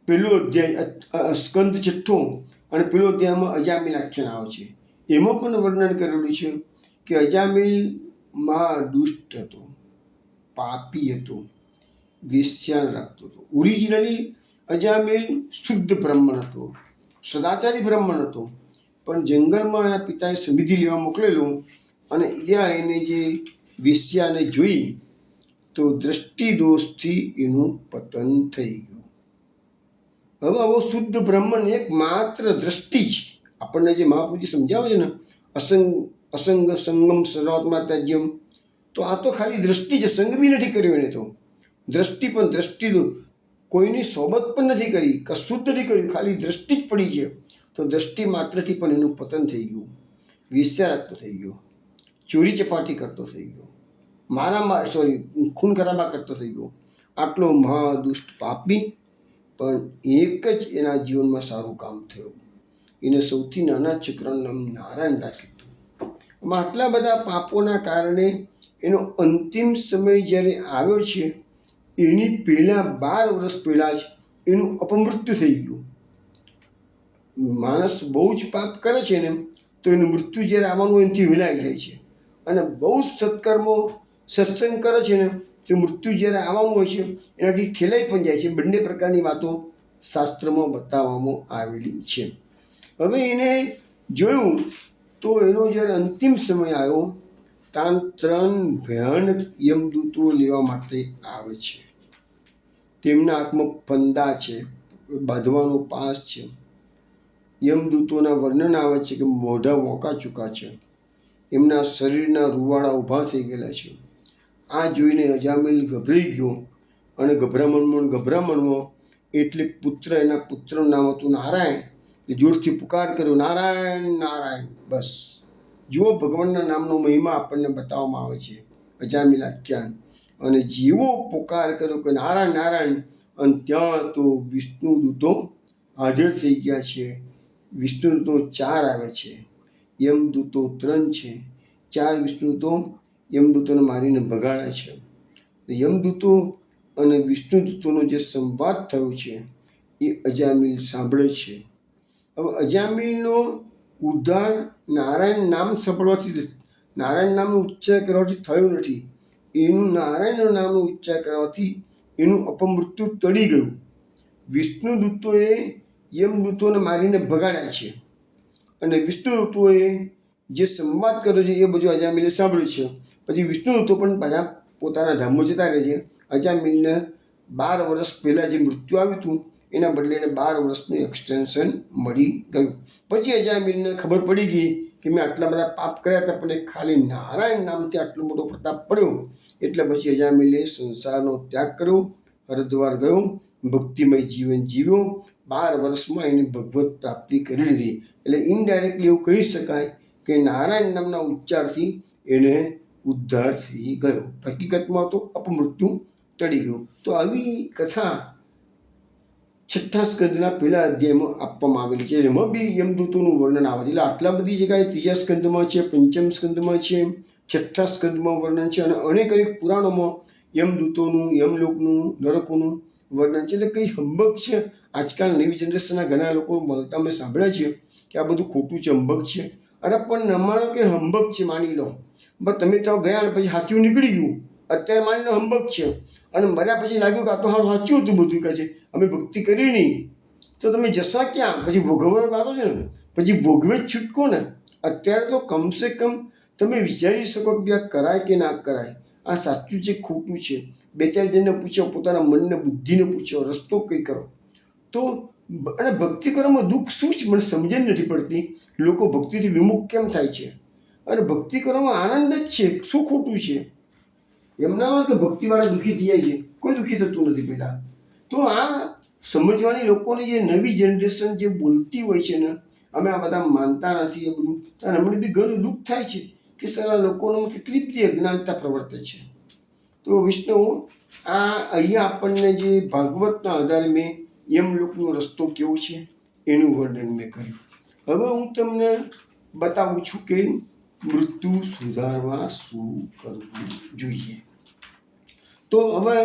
પેલો અધ્યાય સ્કંદ 6 અને પેલો અધ્યાયમાં અજામિલ આખ્યાન આવે છે. એમાં પણ વર્ણન કરેલું છે કે અજામિલ મહા દુષ્ટ હતો, પાપી હતો, વેશ્યા રાખતો હતો. ઓરિજિનલી અજામિલ શુદ્ધ બ્રાહ્મણ હતો, સદાચારી બ્રાહ્મણ હતો, પણ જંગલમાં એના પિતાએ સમૃદ્ધિ લેવા મોકલેલો અને ત્યાં એને જે વેશ્યાને જોઈ તો દ્રષ્ટિ દોષથી એનું પતન થઈ ગયું. હવે આવો શુદ્ધ બ્રાહ્મણ એક માત્ર દ્રષ્ટિ જ આપણને જે મહાપુરુષજી સમજાવે છે ને, અસંગ સંગમ સર્વાત્મા ત્યાજ્યમ, તો આ તો ખાલી દ્રષ્ટિ જ, સંગ બી નથી કર્યો એને. તો દ્રષ્ટિ પણ દ્રષ્ટિ કોઈની સોબત પણ નથી કરી, કશું જ નથી કર્યું, ખાલી દ્રષ્ટિ જ પડી છે. તો દ્રષ્ટિ માત્રથી પણ એનું પતન થઈ ગયું, વેશ્યારાગતો થઈ ગયો, ચોરી ચપાટી કરતો થઈ ગયો, ખૂન ખરાબા કરતો થઈ ગયો. આટલો મહાદુષ્ટ પાપી, પણ એક જ એના જીવનમાં સારું કામ થયું, એને સૌથી નાના છોકરાનું નામ નારાયણ રાખ્યું હતું. આટલા બધા પાપોના કારણે એનો અંતિમ સમય જ્યારે આવ્યો છે એની પહેલાં 12 વર્ષ પહેલાં જ એનું અપમૃત્યુ થઈ ગયું. માણસ બહુ જ પાપ કરે છે ને તો એનું મૃત્યુ જ્યારે આવવાનું એનાથી વિલાઈ જાય છે. અને બહુ જ સત્કર્મો સત્સંગ કરે છે ને તો મૃત્યુ જ્યારે આવવાનું હોય છે એનાથી ઠેલાઈ પણ જાય છે. બંને પ્રકારની વાતો શાસ્ત્રમાં બતાવવામાં આવેલી છે. હવે એને જોયું તો એનો જ્યારે અંતિમ સમય આવ્યો ત્યાં 3 ભયાનક યમદૂતો લેવા માટે આવે છે. તેમના હાથમાં ફંદા છે, બાંધવાનો પાસ છે. યમદૂતોના વર્ણન આવે છે કે મોઢા મોકા ચૂકા છે, એમના શરીરના રૂવાડા ઊભા થઈ ગયેલા છે. આ જોઈને અજામિલ ગભરાઈ ગયો અને ગભરામણમાં એટલે એના પુત્રનું નામ હતું નારાયણ. એ જોરથી પુકાર કર્યો, નારાયણ નારાયણ. બસ જુઓ, ભગવાનના નામનો મહિમા આપણને બતાવવામાં આવે છે અજામિલ આખ્યાન. અને જેવો પુકાર કર્યો કે નારાયણ નારાયણ, અને ત્યાં તો વિષ્ણુદૂતો હાજર થઈ ગયા છે. વિષ્ણુદૂતો 4 આવે છે, યમદૂતો 3 છે. 4 વિષ્ણુદૂતો યમદૂતોને મારીને ભગાડ્યા છે. યમદૂતો અને વિષ્ણુદૂતોનો જે સંવાદ થયો છે એ અજામિલ સાંભળે છે. હવે અજામિલનો ઉદ્ધાર નારાયણ નામ સાંભળવાથી, નારાયણ નામનો ઉચ્ચાર કરવાથી થયો નથી. એનું નારાયણ નામનો ઉચ્ચાર કરવાથી એનું અપમૃત્યુ ટળી ગયું. વિષ્ણુદૂતોએ યમદૂતોને મારીને ભગાડ્યા છે અને વિષ્ણુદૂતોએ જે સંવાદ કર્યો છે એ બધું અજામિલે સાંભળ્યું છે. પછી વિષ્ણુદૂતો પણ પાછા પોતાના ધામમાં જતા રહે છે. અજામિલને 12 વર્ષ પહેલાં જે મૃત્યુ આવ્યું હતું એના બદલે એને 12 વર્ષનું એક્સટેન્શન મળી ગયું. પછી અજામિલને ખબર પડી ગઈ કે મેં આટલા બધા પાપ કર્યા હતા પણ ખાલી નારાયણ નામથી આટલો મોટો પ્રતાપ પડ્યો. એટલે પછી અજામિલે સંસારનો ત્યાગ કર્યો, હરિદ્વાર ગયો, ભક્તિમય જીવન જીવ્યો. 12 વર્ષમાં એને ભગવત પ્રાપ્તિ કરી લીધી. એટલે ઇનડાયરેક્ટલી એવું કહી શકાય કે નારાયણ નામના ઉચ્ચારથી એને ઉદ્ધાર થઈ ગયો. હકીકતમાં તો અપમૃત્યુ ટળી ગયું. તો આવી કથા 6થા સ્કંદના પહેલા અધ્યાયમાં આપવામાં આવેલી છે. એમાં બી યમદૂતોનું વર્ણન આવે છે. એટલે આટલા બધી જગ્યાએ 3જા સ્કંદમાં છે, પંચમ સ્કંદમાં છે, 6થા સ્કંદમાં વર્ણન છે અને અનેક પુરાણોમાં યમદૂતોનું, યમલોકનું, નરકોનું વર્ણન છે. એટલે કંઈ હંબક છે. આજકાલ નવી જનરેશનના ઘણા લોકો મળતા મેં સાંભળ્યા છે કે આ બધું ખોટું છે, હંબક છે. અરે પણ ન માનો કે હંબક છે, માની લો. બસ તમે ત્યાં ગયા અને પછી સાચું નીકળી ગયું. અત્યારે માની લો હંબક છે અને મર્યા પછી લાગ્યું કે આ તો સાચું હતું બધું. કહે છે અમે ભક્તિ કરી નહીં, તો તમે જશા ક્યાં? પછી ભોગવવા વાળો છે ને, પછી ભોગવે જ છૂટકો ને. અત્યારે તો કમસે કમ તમે વિચારી શકો કે આ કરાય કે ના કરાય, આ સાચું છે ખોટું છે. બે ચાર જણને પૂછો, પોતાના મનને બુદ્ધિને પૂછો, રસ્તો કંઈ કરો. તો અને ભક્તિ કરવામાં દુઃખ શું છે મને સમજ જ નથી પડતી. લોકો ભક્તિથી વિમુખ કેમ થાય છે? અને ભક્તિ કરવામાં આનંદ જ છે, શું ખોટું છે? એમ ના હોય કે ભક્તિવાળા દુઃખી થઈ જાય છે, કોઈ દુઃખી થતું નથી પહેલાં. તો આ સમજવાની લોકોની જે નવી જનરેશન જે બોલતી હોય છે ને, અમે આ બધા માનતા નથી એ બધું, ત્યારે અમને બી ઘણું દુઃખ થાય છે કે સર લોકોનો કેટલી બધી અજ્ઞાનતા પ્રવર્તે છે. તો વિષ્ણુ, આ અહીંયા આપણને જે ભાગવતના આધારે મેં યમલોકનો રસ્તો કેવો છે એનું વર્ણન મેં કર્યું. હવે હું તમને બતાવું છું કે મૃત્યુ સુધારવા શું કરવું જોઈએ. તો હવે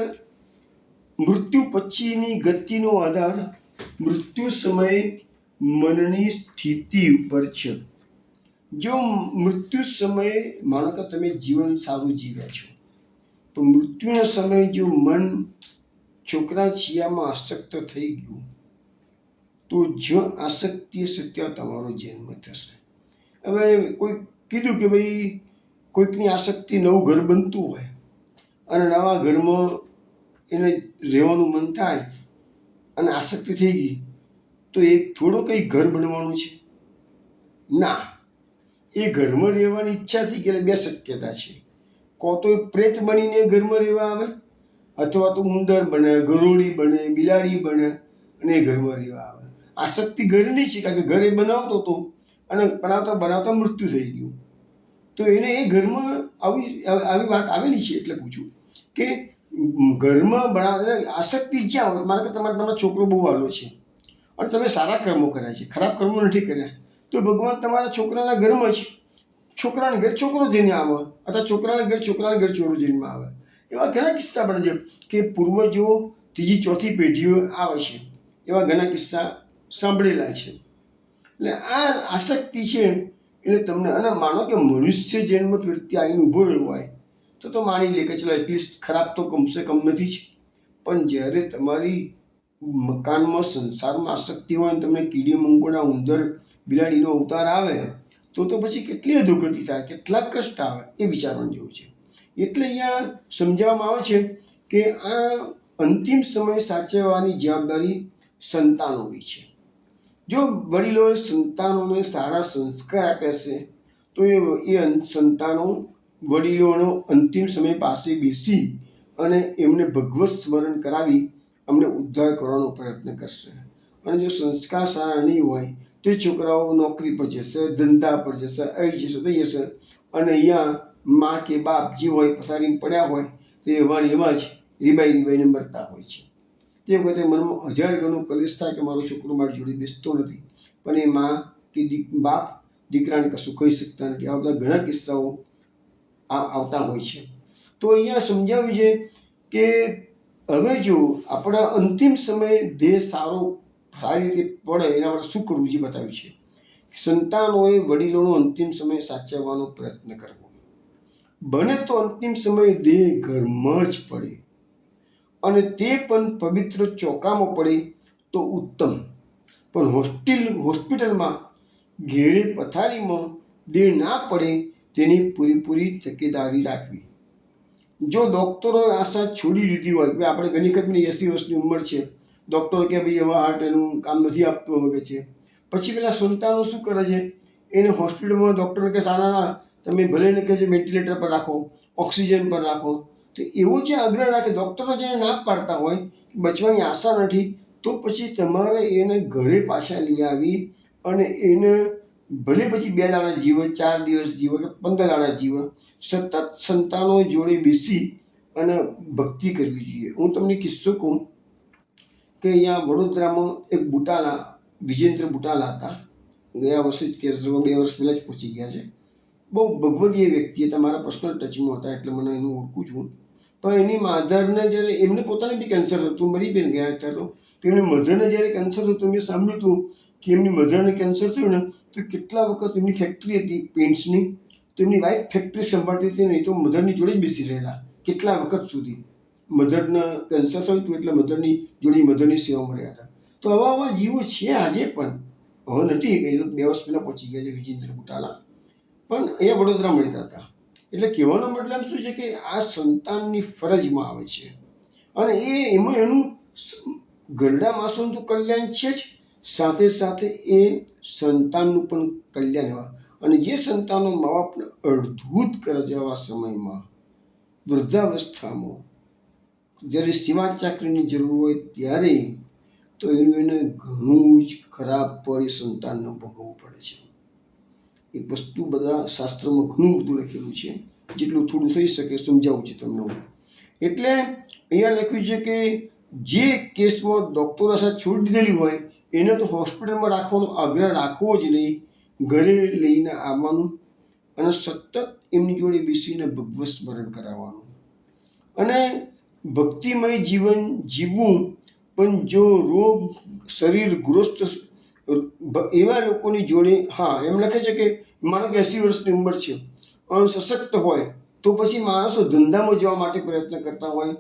મૃત્યુ પછીની ગતિનો આધાર મૃત્યુ સમયે મનની સ્થિતિ ઉપર છે. જો મૃત્યુ સમયે માનો કે તમે જીવન સારું જીવ્યા છો, તો મૃત્યુના સમયે જો મન છોકરા છિયામાં આસક્ત થઈ ગયું, તો જો આસક્તિ હશે ત્યાં તમારો જન્મ થશે. હવે કોઈ કીધું કે ભાઈ કોઈકની આસક્તિ નવું ઘર બનતું હોય અને નવા ઘરમાં એને રહેવાનું મન થાય અને આસક્તિ થઈ ગઈ, તો એ થોડું કંઈ ઘર બનવાનું છે ના. એ ઘરમાં રહેવાની ઈચ્છા થઈ ગઈ, બે શક્યતા છે. કો તો એ પ્રેત બનીને ઘરમાં રહેવા આવે, અથવા તો ઉંદર બને, ગરોળી બને, બિલાડી બને અને એ ઘરમાં રહેવા આવે. આસક્તિ ઘરની છે, કારણ કે ઘર એ બનાવતો હતો અને બનાવતા બનાવતા મૃત્યુ થઈ ગયું. તો એને એ ઘરમાં આવી વાત આવેલી છે. એટલે પૂછું કે ઘરમાં બનાવે આસક્તિ જ્યાં હોય, માનો કે તમારો છોકરો બહુ વાલો છે અને તમે સારા કર્મો કર્યા છે, ખરાબ કર્મો નથી કર્યા, તો ભગવાન તમારા છોકરાના ઘરમાં છે. છોકરાના ઘર છોકરો જઈને આવે, અથવા છોકરાના ઘર છોકરો જઈને આવે. એવા ઘણા કિસ્સા બને છે કે પૂર્વજો ત્રીજી ચોથી પેઢીઓ આવે છે. એવા ઘણા કિસ્સા સાંભળેલા છે. એટલે આ આસક્તિ છે એટલે તમને, અને માનો કે મનુષ્ય જન્મ ફેરથી આવીને ઊભો રહ્યો હોય તો માની લે કે ચલો એટલીસ્ટ ખરાબ તો કમસે કમ નથી જ. પણ જ્યારે તમારી મકાનમાં સંસારમાં આસક્તિ હોય અને તમને કીડી મંકોડા ઉંદર બિલાડીનો અવતાર આવે તો પછી કેટલી અધોગતિ થાય, કેટલા કષ્ટ આવે એ વિચારવાનું જેવું છે. એટલે અહીંયા સમજાવવામાં આવે છે કે આ અંતિમ સમય સાચવવાની જવાબદારી સંતાનોની છે. જો વડીલોએ સંતાનોને સારા સંસ્કાર આપ્યા છે, તો એ સંતાનો વડીલોનો અંતિમ સમય પાસે બેસી અને એમને ભગવત સ્મરણ કરાવી અમને ઉદ્ધાર કરવાનો પ્રયત્ન કરશે. અને જો સંસ્કાર સારા નહીં હોય તો એ છોકરાઓ નોકરી પર જશે, ધંધા પર જશે, અહીં જશે તો જશે, અને અહીંયા મા કે બાપ જે હોય પસારીને પડ્યા હોય તો એમાં જ રીબાઈને મરતા હોય છે. તે વખતે મનમાં 1000 ગણું કલેશ થાય કે મારો છોકરો મારી જોડે બેસતો નથી, પણ એ મા કે બાપ દીકરાને કશું કહી શકતા નથી. આ બધા ઘણા કિસ્સાઓ આવતા હોય છે. તો અહીંયા સમજાવ્યું છે કે હવે જો આપણા અંતિમ સમયે દેહ સારી રીતે પડે એના માટે શું કરવું છે બતાવ્યું છે. સંતાનોએ વડીલોનો અંતિમ સમય સાચવવાનો પ્રયત્ન કરવો. બને તો અંતિમ સમયે દેહ ઘરમાં જ પડે અને તે પણ પવિત્ર ચોકામાં પડે તો ઉત્તમ. પણ હોસ્પિટલમાં ઘેરે પથારીમાં દેહ ના પડે તેની પૂરેપૂરી તકેદારી રાખવી. જો ડૉક્ટરોએ આશા છોડી દીધી હોય કે આપણે ઘણી વખત 80 વર્ષની ઉંમર છે, ડૉક્ટરો કે ભાઈ હવે હાર્ટ એનું કામ નથી આપતું હવે છે, પછી પેલા સંતાનો શું કરે છે, એને હોસ્પિટલમાં ડૉક્ટર કે ના તમે ભલે ને કહે છે વેન્ટિલેટર પર રાખો, ઓક્સિજન પર રાખો, તો એવો જે આગ્રહ રાખે, ડૉક્ટરો જેને ના પાડતા હોય બચવાની આશા નથી, તો પછી તમારે એને ઘરે પાછા લઈ આવી અને એને ભલે પછી 2 દાડા જીવે, 4 દિવસ જીવે કે 15 દાડા જીવે, સતત સંતાનો જોડે બેસી અને ભક્તિ કરવી જોઈએ. હું તમને કિસ્સો કહું કે અહીંયા વડોદરામાં એક બુટાલા, વિજેન્દ્ર બુટાલા હતા. ગયા વર્ષે જ કે 2 વર્ષ પહેલાં જ પહોંચી ગયા છે. બહુ ભગવદીય વ્યક્તિ હતા, મારા પર્સનલ ટચમાં હતા એટલે મને એનું ઓળખું છું. પણ એની મધરને જ્યારે એમને પોતાને બી કેન્સર હતું, મરી પણ ગયા હતા, તો એમની મધરને જ્યારે કેન્સર હતું મેં સાંભળ્યું હતું કે એમની મધરને કેન્સર થયું ને તો કેટલા વખત એમની ફેક્ટરી હતી પેન્ટ્સની, તો એમની વાઈફ ફેક્ટરી સંભાળતી હતી ને, એ તો મધરની જોડે જ બેસી રહેલા કેટલા વખત સુધી. મધરને કેન્સર થયું હતું એટલે મધરની જોડે મધરની સેવામાં રહ્યા હતા. તો આવા જીવો છે આજે પણ. હવે નથી, એ તો 2 વર્ષ પહેલાં પહોંચી ગયા છે વિજેન્દ્ર બુટાલા, પણ અહીંયા વડોદરામાં રહેતા હતા. એટલે કહેવાનો મતલબ શું છે કે આ સંતાનની ફરજમાં આવે છે, અને એમાં એનું ઘરડા માણસોનું તો કલ્યાણ છે જ, સાથે સાથે એ સંતાનનું પણ કલ્યાણ હોય. અને જે સંતાનો મા બાપને અડધૂત કરે છે આવા સમયમાં, વૃદ્ધાવસ્થામાં, જ્યારે સેવા ચાકરીની જરૂર હોય ત્યારે, તો એને ઘણું જ ખરાબ પડી સંતાનને ભોગવવું પડે છે. એક વસ્તુ બધા શાસ્ત્રોમાં ઘણું બધું લખેલું છે, જેટલું થોડું થઈ શકે સમજાવું છે તમને હું. એટલે અહીંયા લખ્યું છે કે જે કેસમાં ડૉક્ટરો સાથે છોડી દીધેલી હોય એને તો હોસ્પિટલમાં રાખવાનો આગ્રહ રાખવો જ નહીં, ઘરે લઈને આવવાનું અને સતત એમની જોડે બેસીને ભગવત સ્મરણ કરાવવાનું અને ભક્તિમય જીવન જીવવું. પણ જો રોગ શરીર ગ્રસ્ત એવા લોકોની જોડે, હા એમ લખે છે કે માનો કે 80 વર્ષની ઉંમર છે અને સશક્ત હોય તો પછી માણસો ધંધામાં જવા માટે પ્રયત્ન કરતા હોય,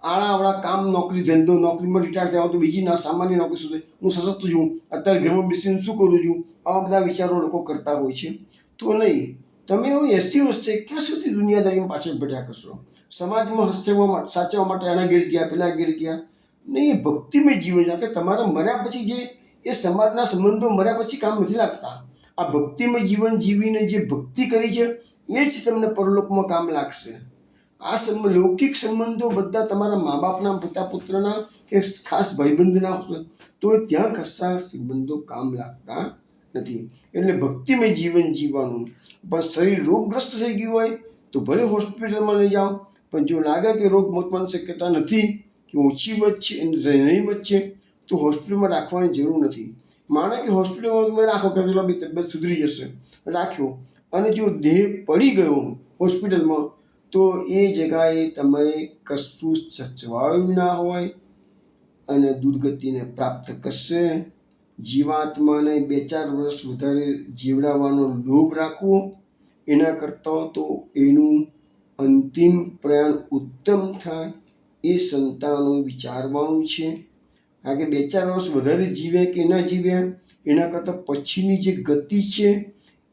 આળા કામ નોકરી ધંધો, નોકરીમાં રિટાયર થયા તો બીજી સામાન્ય નોકરી સુધી હું સશક્ત છું, અત્યારે ઘરમાં બેસીને શું કરું છું, આવા બધા વિચારો લોકો કરતા હોય છે. તો નહીં, તમે એવું 80 વર્ષે ક્યાં સુધી દુનિયાદારીમાં પાછળ પડ્યા કરશો? સમાજમાં સાચવવા માટે આના ઘેર ગયા, પેલા ઘેર ગયા નહીં. એ ભક્તિમય જીવન છે કે તમારા મર્યા પછી જે એ સમાજના સંબંધો મર્યા પછી કામ નથી લાગતા. આ ભક્તિમય જીવન જીવીને જે ભક્તિ કરી છે એ જ તમને પરલોકમાં કામ લાગશે. આ લૌકિક સંબંધો બધા તમારા મા બાપના, પિતા પુત્રના કે ખાસ ભાઈબંધના તો ત્યાં કશા સંબંધો કામ લાગતા નથી. એટલે ભક્તિમય જીવન જીવવાનું. પણ શરીર રોગગ્રસ્ત થઈ ગયું હોય તો ભલે હોસ્પિટલમાં લઈ જાઓ, પણ જો લાગે કે રોગ મટવાની શક્યતા નથી કે ઓછી નહીમત છે તો હોસ્પિટલમાં રાખવાની જરૂર નથી. માનો કે હોસ્પિટલમાં તમે રાખો કે પેલા બી તબિયત સુધરી જશે, રાખ્યો, અને જો દેહ પડી ગયો હોસ્પિટલમાં તો એ જગાએ તમે કશું સચવાયું ના હોય અને દુર્ગતિને પ્રાપ્ત કરશે. જીવાત્માને 2-4 વર્ષ વધારે જીવડાવવાનો લોભ રાખવો એના કરતાં તો એનું અંતિમ પ્રયાણ ઉત્તમ થાય એ સંતાનો વિચારવાનું છે. કારણ કે 2-4 વર્ષ વધારે જીવે કે ન જીવે એના કરતાં પછીની જે ગતિ છે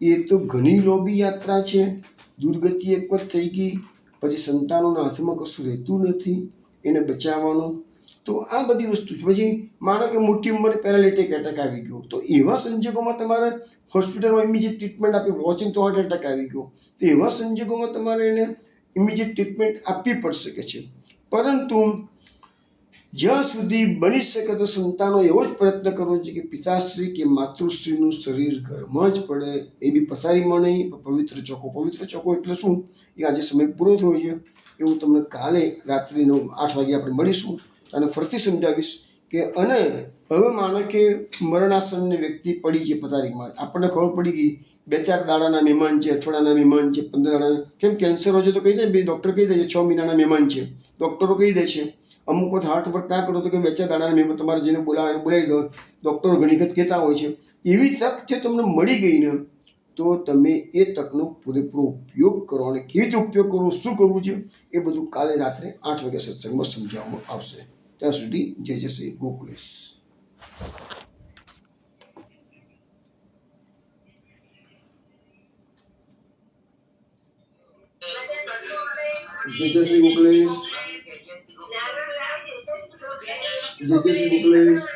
એ તો ઘણી લોભી યાત્રા છે. દુર્ગતિ એક વખત થઈ ગઈ પછી સંતાનોના હાથમાં કશું રહેતું નથી એને બચાવવાનું. તો આ બધી વસ્તુ છે. પછી માનો કે મોટી ઉંમરે પેરાલિટિક એટેક આવી ગયો તો એવા સંજોગોમાં તમારે હોસ્પિટલમાં ઇમિડિયેટ ટ્રીટમેન્ટ આપવી, વોચિંગ તો હાર્ટ એટેક આવી ગયો તો એવા સંજોગોમાં તમારે એને ઇમિડિયેટ ટ્રીટમેન્ટ આપવી પડી શકે છે. પરંતુ જ્યાં સુધી બની શકે તો સંતાનો એવો જ પ્રયત્ન કરવો છે કે પિતાશ્રી કે માતૃશ્રીનું શરીર ઘરમાં જ પડે, એ બી પથારીમાં નહીં, પવિત્ર ચોખ્ખો. પવિત્ર ચોખ્ખો એટલે શું? એ આજે સમય પૂરો થયો છે, એવું તમને કાલે રાત્રે 8 વાગે આપણે મળીશું અને ફરીથી સમજાવીશ કે. અને હવે માનો કે મરણાસન્ન વ્યક્તિ પડી છે પથારીમાં, આપણને ખબર પડી ગઈ 2-4 દાડાના મહેમાન છે, અઠવાડિયાના મહેમાન છે, 15 દાડાના, કેમ કેન્સર હોય છે તો કહી દે ભાઈ, ડૉક્ટર કહી દે છે 6 મહિનાના મહેમાન છે, ડૉક્ટરો કહી દે છે. અમુક વખત હાર્ટ વર્ક ના કરો તો કે 2-4 દાડાના મહેમાન તમારે જેને બોલાવી દો, ડૉક્ટરો ઘણી વખત કહેતા હોય છે. એવી તક જે તમને મળી ગઈ ને તો તમે એ તકનો પૂરેપૂરો ઉપયોગ કરો. અને કેવી રીતે ઉપયોગ કરવો, શું કરવું છે એ બધું કાલે રાત્રે 8 વાગ્યા સત્સંગમાં સમજાવવામાં આવશે. ત્યાં સુધી જય શ્રી ગોકુલેશ. જય શ્રી ગોકુલેશ. જય શ્રી ગોકુલેશ.